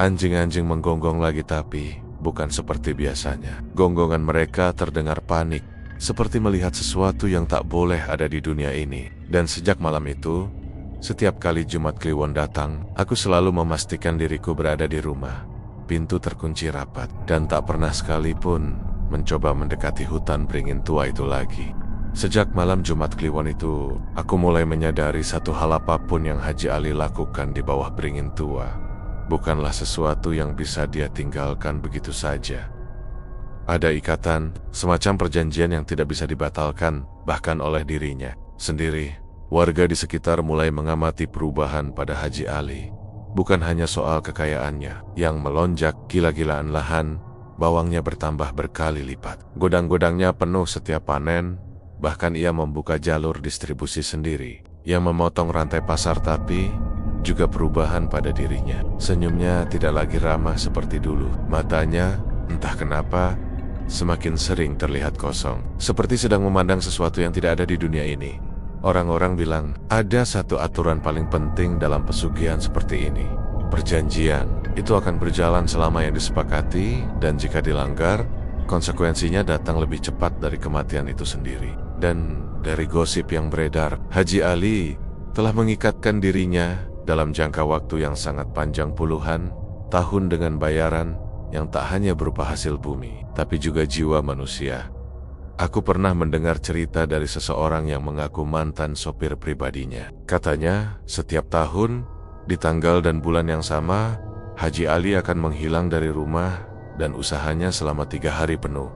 anjing-anjing menggonggong lagi, tapi bukan seperti biasanya. Gonggongan mereka terdengar panik, seperti melihat sesuatu yang tak boleh ada di dunia ini. Dan sejak malam itu, setiap kali Jumat Kliwon datang, aku selalu memastikan diriku berada di rumah. Pintu terkunci rapat, dan tak pernah sekalipun mencoba mendekati hutan beringin tua itu lagi. Sejak malam Jumat Kliwon itu, aku mulai menyadari satu hal: apapun yang Haji Ali lakukan di bawah beringin tua bukanlah sesuatu yang bisa dia tinggalkan begitu saja. Ada ikatan, semacam perjanjian yang tidak bisa dibatalkan, bahkan oleh dirinya sendiri. Warga di sekitar mulai mengamati perubahan pada Haji Ali. Bukan hanya soal kekayaannya yang melonjak gila-gilaan, lahan bawangnya bertambah berkali lipat. Godang-godangnya penuh setiap panen. Bahkan ia membuka jalur distribusi sendiri yang memotong rantai pasar. Tapi juga perubahan pada dirinya. Senyumnya tidak lagi ramah seperti dulu. Matanya, entah kenapa, semakin sering terlihat kosong, seperti sedang memandang sesuatu yang tidak ada di dunia ini. Orang-orang bilang, ada satu aturan paling penting dalam pesugihan seperti ini. Perjanjian itu akan berjalan selama yang disepakati, dan jika dilanggar, konsekuensinya datang lebih cepat dari kematian itu sendiri. Dan dari gosip yang beredar, Haji Ali telah mengikatkan dirinya dalam jangka waktu yang sangat panjang, puluhan tahun, dengan bayaran yang tak hanya berupa hasil bumi, tapi juga jiwa manusia. Aku pernah mendengar cerita dari seseorang yang mengaku mantan sopir pribadinya. Katanya, setiap tahun, di tanggal dan bulan yang sama, Haji Ali akan menghilang dari rumah dan usahanya selama 3 hari penuh.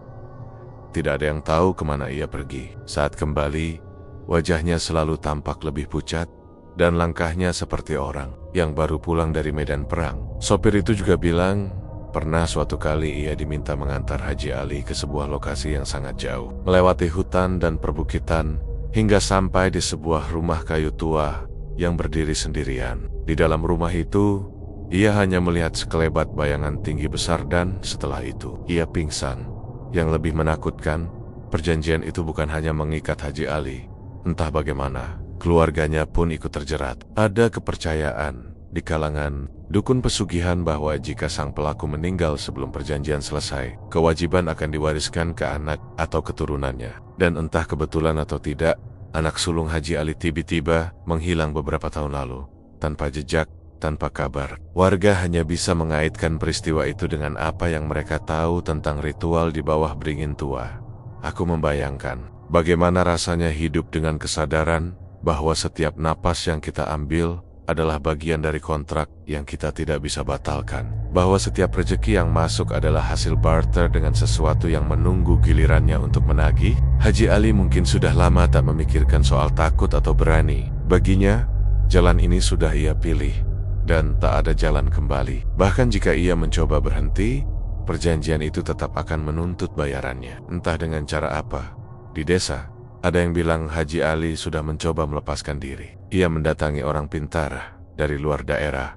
Tidak ada yang tahu kemana ia pergi. Saat kembali, wajahnya selalu tampak lebih pucat, dan langkahnya seperti orang yang baru pulang dari medan perang. Sopir itu juga bilang, pernah suatu kali ia diminta mengantar Haji Ali ke sebuah lokasi yang sangat jauh, melewati hutan dan perbukitan, hingga sampai di sebuah rumah kayu tua yang berdiri sendirian. Di dalam rumah itu, ia hanya melihat sekelebat bayangan tinggi besar dan setelah itu, ia pingsan. Yang lebih menakutkan, perjanjian itu bukan hanya mengikat Haji Ali. Entah bagaimana, keluarganya pun ikut terjerat. Ada kepercayaan di kalangan dukun pesugihan bahwa jika sang pelaku meninggal sebelum perjanjian selesai, kewajiban akan diwariskan ke anak atau keturunannya. Dan entah kebetulan atau tidak, anak sulung Haji Ali tiba-tiba menghilang beberapa tahun lalu, tanpa jejak, tanpa kabar. Warga hanya bisa mengaitkan peristiwa itu dengan apa yang mereka tahu tentang ritual di bawah beringin tua. Aku membayangkan bagaimana rasanya hidup dengan kesadaran bahwa setiap napas yang kita ambil adalah bagian dari kontrak yang kita tidak bisa batalkan. Bahwa setiap rezeki yang masuk adalah hasil barter dengan sesuatu yang menunggu gilirannya untuk menagih. Haji Ali mungkin sudah lama tak memikirkan soal takut atau berani. Baginya, jalan ini sudah ia pilih, dan tak ada jalan kembali. Bahkan jika ia mencoba berhenti, perjanjian itu tetap akan menuntut bayarannya. Entah dengan cara apa. Di desa, ada yang bilang Haji Ali sudah mencoba melepaskan diri. Ia mendatangi orang pintar dari luar daerah,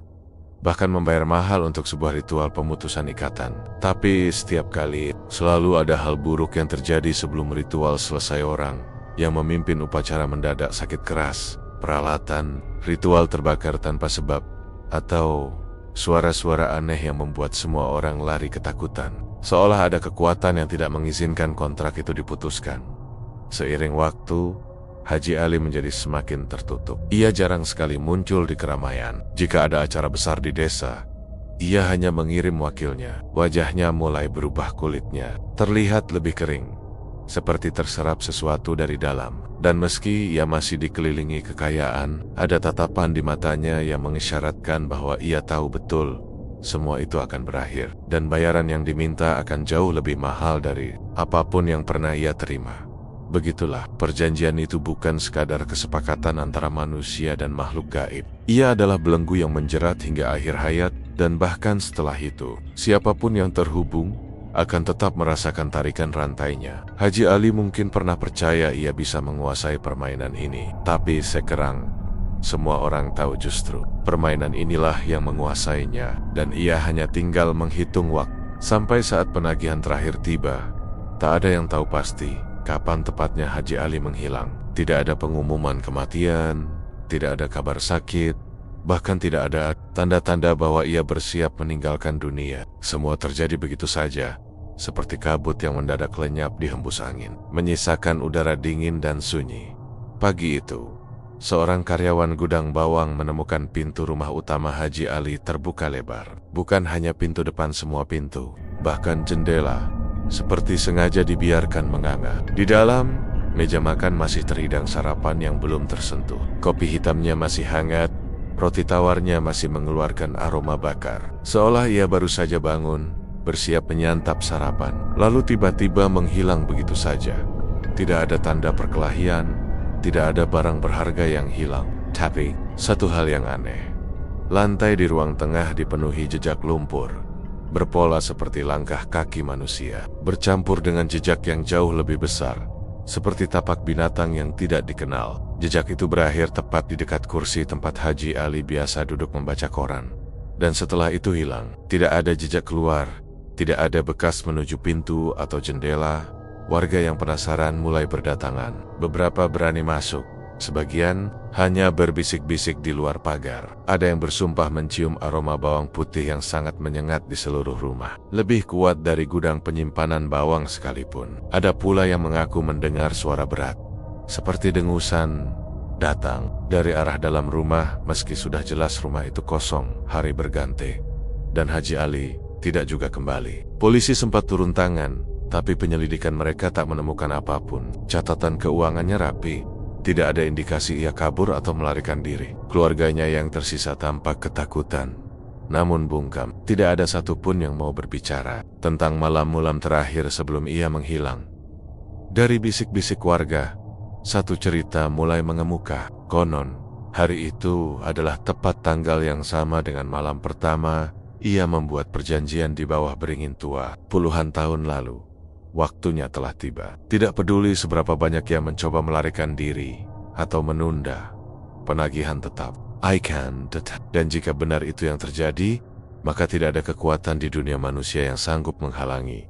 bahkan membayar mahal untuk sebuah ritual pemutusan ikatan. Tapi setiap kali, selalu ada hal buruk yang terjadi sebelum ritual selesai. Orang yang memimpin upacara mendadak sakit keras, peralatan, ritual terbakar tanpa sebab, atau suara-suara aneh yang membuat semua orang lari ketakutan. Seolah ada kekuatan yang tidak mengizinkan kontrak itu diputuskan. Seiring waktu, Haji Ali menjadi semakin tertutup. Ia jarang sekali muncul di keramaian. Jika ada acara besar di desa, ia hanya mengirim wakilnya. Wajahnya mulai berubah, kulitnya terlihat lebih kering, seperti terserap sesuatu dari dalam. Dan meski ia masih dikelilingi kekayaan, ada tatapan di matanya yang mengisyaratkan bahwa ia tahu betul semua itu akan berakhir, dan bayaran yang diminta akan jauh lebih mahal dari apapun yang pernah ia terima. Begitulah, perjanjian itu bukan sekadar kesepakatan antara manusia dan makhluk gaib. Ia adalah belenggu yang menjerat hingga akhir hayat, dan bahkan setelah itu, siapapun yang terhubung akan tetap merasakan tarikan rantainya. Haji Ali mungkin pernah percaya ia bisa menguasai permainan ini, tapi sekarang semua orang tahu justru permainan inilah yang menguasainya, dan ia hanya tinggal menghitung waktu. Sampai saat penagihan terakhir tiba, tak ada yang tahu pasti kapan tepatnya Haji Ali menghilang. Tidak ada pengumuman kematian, tidak ada kabar sakit, bahkan tidak ada tanda-tanda bahwa ia bersiap meninggalkan dunia. Semua terjadi begitu saja, seperti kabut yang mendadak lenyap di hembus angin, menyisakan udara dingin dan sunyi. Pagi itu, seorang karyawan gudang bawang menemukan pintu rumah utama Haji Ali terbuka lebar. Bukan hanya pintu depan, semua pintu, bahkan jendela, seperti sengaja dibiarkan menganga. Di dalam, meja makan masih terhidang sarapan yang belum tersentuh. Kopi hitamnya masih hangat, roti tawarnya masih mengeluarkan aroma bakar. Seolah ia baru saja bangun, bersiap menyantap sarapan, lalu tiba-tiba menghilang begitu saja. Tidak ada tanda perkelahian, tidak ada barang berharga yang hilang. Tapi, satu hal yang aneh. Lantai di ruang tengah dipenuhi jejak lumpur, berpola seperti langkah kaki manusia, bercampur dengan jejak yang jauh lebih besar, seperti tapak binatang yang tidak dikenal. Jejak itu berakhir tepat di dekat kursi tempat Haji Ali biasa duduk membaca koran. Dan setelah itu hilang. Tidak ada jejak keluar, tidak ada bekas menuju pintu atau jendela. Warga yang penasaran mulai berdatangan. Beberapa berani masuk, sebagian hanya berbisik-bisik di luar pagar. Ada yang bersumpah mencium aroma bawang putih yang sangat menyengat di seluruh rumah, lebih kuat dari gudang penyimpanan bawang sekalipun. Ada pula yang mengaku mendengar suara berat, seperti dengusan, datang dari arah dalam rumah, meski sudah jelas rumah itu kosong. Hari berganti, dan Haji Ali tidak juga kembali. Polisi sempat turun tangan, tapi penyelidikan mereka tak menemukan apapun. Catatan keuangannya rapi, tidak ada indikasi ia kabur atau melarikan diri. Keluarganya yang tersisa tampak ketakutan, namun bungkam. Tidak ada satupun yang mau berbicara tentang malam-malam terakhir sebelum ia menghilang. Dari bisik-bisik warga, satu cerita mulai mengemuka. Konon, hari itu adalah tepat tanggal yang sama dengan malam pertama ia membuat perjanjian di bawah beringin tua. Puluhan tahun lalu, waktunya telah tiba. Tidak peduli seberapa banyak yang mencoba melarikan diri atau menunda, penagihan tetap. I can tetap. Dan jika benar itu yang terjadi, maka tidak ada kekuatan di dunia manusia yang sanggup menghalangi.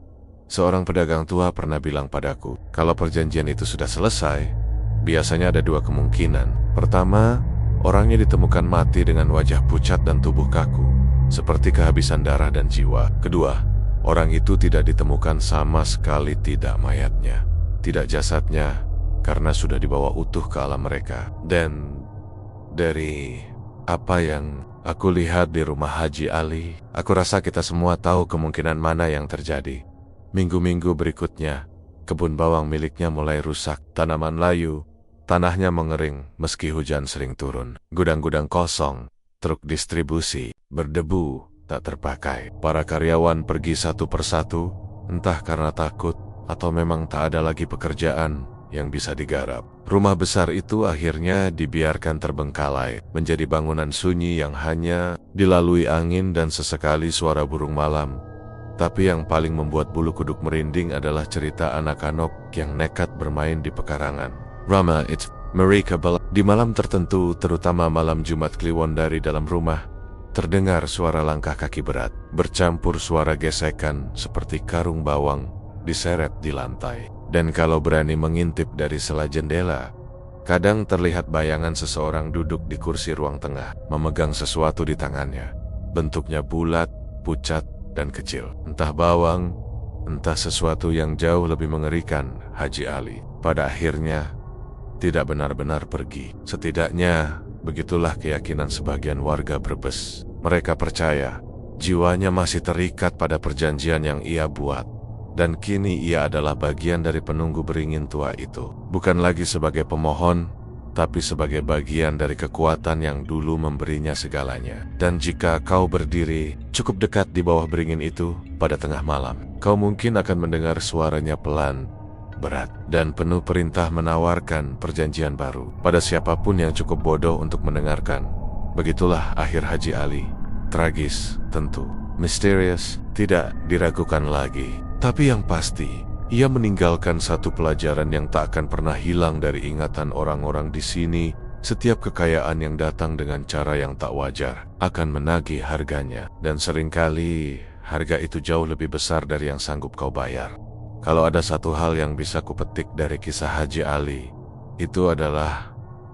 Seorang pedagang tua pernah bilang padaku, kalau perjanjian itu sudah selesai, biasanya ada dua kemungkinan. Pertama, orangnya ditemukan mati dengan wajah pucat dan tubuh kaku, seperti kehabisan darah dan jiwa. Kedua, orang itu tidak ditemukan sama sekali, tidak mayatnya, tidak jasadnya, karena sudah dibawa utuh ke alam mereka. Dan dari apa yang aku lihat di rumah Haji Ali, aku rasa kita semua tahu kemungkinan mana yang terjadi. Minggu-minggu berikutnya, kebun bawang miliknya mulai rusak, tanaman layu, tanahnya mengering meski hujan sering turun, gudang-gudang kosong, truk distribusi berdebu, tak terpakai. Para karyawan pergi satu persatu, entah karena takut atau memang tak ada lagi pekerjaan yang bisa digarap. Rumah besar itu akhirnya dibiarkan terbengkalai, menjadi bangunan sunyi yang hanya dilalui angin dan sesekali suara burung malam. Tapi yang paling membuat bulu kuduk merinding adalah cerita anak-anak yang nekat bermain di pekarangan. Rama, mereka di malam tertentu, terutama malam Jumat Kliwon, dari dalam rumah terdengar suara langkah kaki berat, bercampur suara gesekan seperti karung bawang diseret di lantai. Dan kalau berani mengintip dari sela jendela, kadang terlihat bayangan seseorang duduk di kursi ruang tengah, memegang sesuatu di tangannya. Bentuknya bulat, pucat, dan kecil. Entah bawang, entah sesuatu yang jauh lebih mengerikan. Haji Ali pada akhirnya tidak benar-benar pergi. Setidaknya begitulah keyakinan sebagian warga Brebes. Mereka percaya jiwanya masih terikat pada perjanjian yang ia buat. Dan kini ia adalah bagian dari penunggu beringin tua itu. Bukan lagi sebagai pemohon, tapi sebagai bagian dari kekuatan yang dulu memberinya segalanya. Dan jika kau berdiri cukup dekat di bawah beringin itu pada tengah malam, kau mungkin akan mendengar suaranya pelan, berat, dan penuh perintah menawarkan perjanjian baru pada siapapun yang cukup bodoh untuk mendengarkan. Begitulah akhir Haji Ali. Tragis, tentu. Misterius, tidak diragukan lagi. Tapi yang pasti, ia meninggalkan satu pelajaran yang tak akan pernah hilang dari ingatan orang-orang di sini. Setiap kekayaan yang datang dengan cara yang tak wajar akan menagih harganya. Dan seringkali harga itu jauh lebih besar dari yang sanggup kau bayar. Kalau ada satu hal yang bisa kupetik dari kisah Haji Ali, itu adalah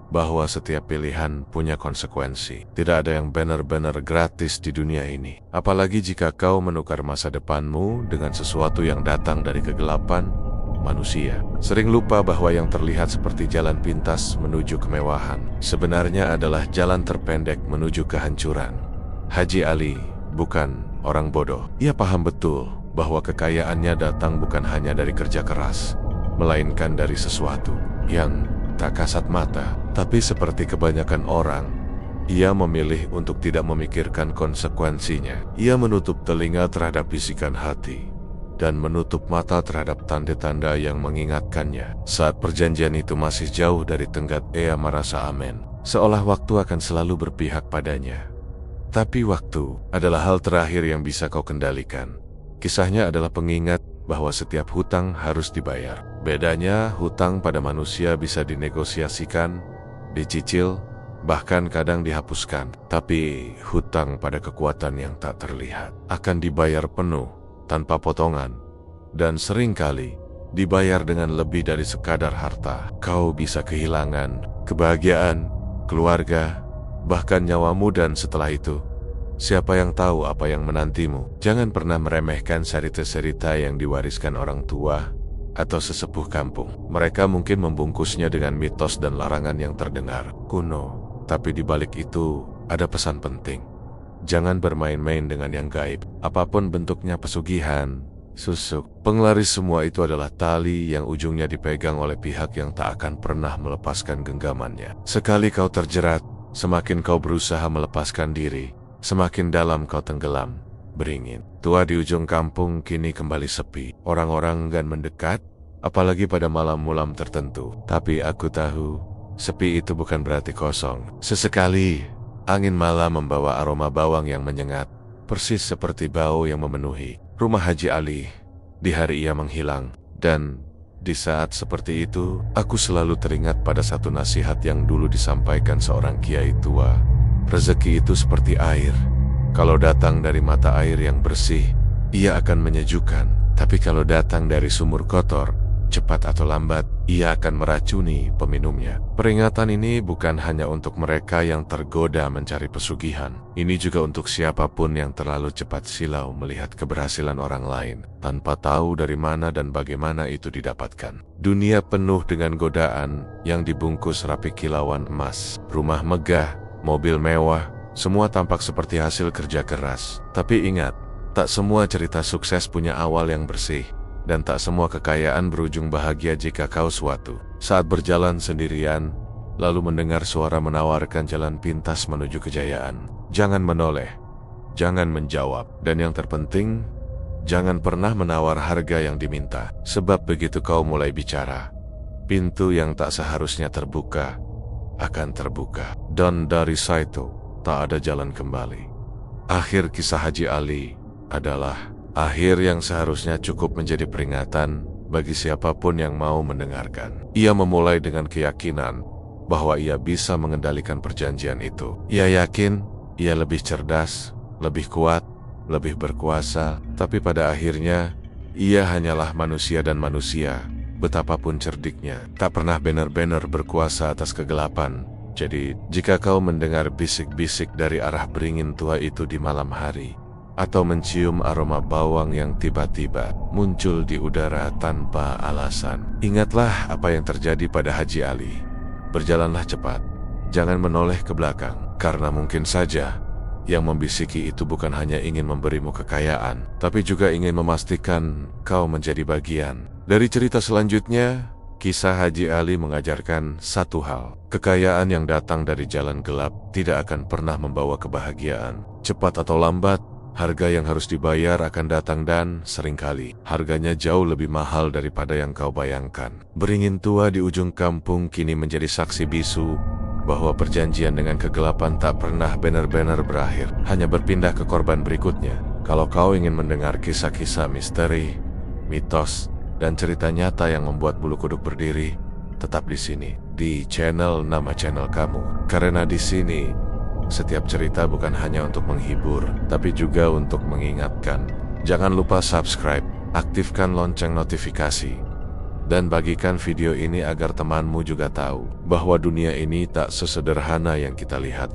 bahwa setiap pilihan punya konsekuensi. Tidak ada yang benar-benar gratis di dunia ini. Apalagi jika kau menukar masa depanmu dengan sesuatu yang datang dari kegelapan. Manusia sering lupa bahwa yang terlihat seperti jalan pintas menuju kemewahan sebenarnya adalah jalan terpendek menuju kehancuran. Haji Ali bukan orang bodoh. Ia paham betul bahwa kekayaannya datang bukan hanya dari kerja keras, melainkan dari sesuatu yang tak kasat mata. Tapi seperti kebanyakan orang, ia memilih untuk tidak memikirkan konsekuensinya. Ia menutup telinga terhadap bisikan hati dan menutup mata terhadap tanda-tanda yang mengingatkannya. Saat perjanjian itu masih jauh dari tenggat, ia merasa aman, seolah waktu akan selalu berpihak padanya. Tapi waktu adalah hal terakhir yang bisa kau kendalikan. Kisahnya adalah pengingat bahwa setiap hutang harus dibayar. Bedanya, hutang pada manusia bisa dinegosiasikan, dicicil, bahkan kadang dihapuskan. Tapi hutang pada kekuatan yang tak terlihat akan dibayar penuh, tanpa potongan, dan seringkali dibayar dengan lebih dari sekadar harta. Kau bisa kehilangan kebahagiaan, keluarga, bahkan nyawamu, dan setelah itu, siapa yang tahu apa yang menantimu? Jangan pernah meremehkan cerita-cerita yang diwariskan orang tua atau sesepuh kampung. Mereka mungkin membungkusnya dengan mitos dan larangan yang terdengar kuno. Tapi di balik itu ada pesan penting. Jangan bermain-main dengan yang gaib. Apapun bentuknya, pesugihan, susuk, penglaris, semua itu adalah tali yang ujungnya dipegang oleh pihak yang tak akan pernah melepaskan genggamannya. Sekali kau terjerat, semakin kau berusaha melepaskan diri, semakin dalam kau tenggelam. Beringin tua di ujung kampung kini kembali sepi. Orang-orang enggan mendekat, apalagi pada malam-malam tertentu. Tapi aku tahu, sepi itu bukan berarti kosong. Sesekali, angin malam membawa aroma bawang yang menyengat, persis seperti bau yang memenuhi rumah Haji Ali di hari ia menghilang. Dan Di saat seperti itu, aku selalu teringat pada satu nasihat yang dulu disampaikan seorang kiai tua. Rezeki itu seperti air. Kalau datang dari mata air yang bersih, ia akan menyejukkan. Tapi kalau datang dari sumur kotor, cepat atau lambat, ia akan meracuni peminumnya. Peringatan ini bukan hanya untuk mereka yang tergoda mencari pesugihan. Ini juga untuk siapapun yang terlalu cepat silau melihat keberhasilan orang lain, tanpa tahu dari mana dan bagaimana itu didapatkan. Dunia penuh dengan godaan yang dibungkus rapi kilauan emas. Rumah megah, mobil mewah, semua tampak seperti hasil kerja keras. Tapi ingat, tak semua cerita sukses punya awal yang bersih. Dan tak semua kekayaan berujung bahagia jika kau suatu saat berjalan sendirian, lalu mendengar suara menawarkan jalan pintas menuju kejayaan. Jangan menoleh, jangan menjawab, dan yang terpenting, jangan pernah menawar harga yang diminta. Sebab begitu kau mulai bicara, pintu yang tak seharusnya terbuka akan terbuka. Dan dari situ, tak ada jalan kembali. Akhir kisah Haji Ali adalah akhir yang seharusnya cukup menjadi peringatan bagi siapapun yang mau mendengarkan. Ia memulai dengan keyakinan bahwa ia bisa mengendalikan perjanjian itu. Ia yakin ia lebih cerdas, lebih kuat, lebih berkuasa, tapi pada akhirnya ia hanyalah manusia dan manusia, betapapun cerdiknya, tak pernah benar-benar berkuasa atas kegelapan. Jadi, jika kau mendengar bisik-bisik dari arah beringin tua itu di malam hari, atau mencium aroma bawang yang tiba-tiba muncul di udara tanpa alasan, ingatlah apa yang terjadi pada Haji Ali. Berjalanlah cepat, jangan menoleh ke belakang, karena mungkin saja yang membisiki itu bukan hanya ingin memberimu kekayaan, tapi juga ingin memastikan kau menjadi bagian. Dari cerita selanjutnya, kisah Haji Ali mengajarkan satu hal: kekayaan yang datang dari jalan gelap tidak akan pernah membawa kebahagiaan. Cepat atau lambat, harga yang harus dibayar akan datang dan seringkali harganya jauh lebih mahal daripada yang kau bayangkan. Beringin tua di ujung kampung kini menjadi saksi bisu bahwa perjanjian dengan kegelapan tak pernah benar-benar berakhir, hanya berpindah ke korban berikutnya. Kalau kau ingin mendengar kisah-kisah misteri, mitos, dan cerita nyata yang membuat bulu kuduk berdiri, tetap di sini, di nama channel kamu. Karena di sini setiap cerita bukan hanya untuk menghibur, tapi juga untuk mengingatkan. Jangan lupa subscribe, aktifkan lonceng notifikasi, dan bagikan video ini agar temanmu juga tahu bahwa dunia ini tak sesederhana yang kita lihat.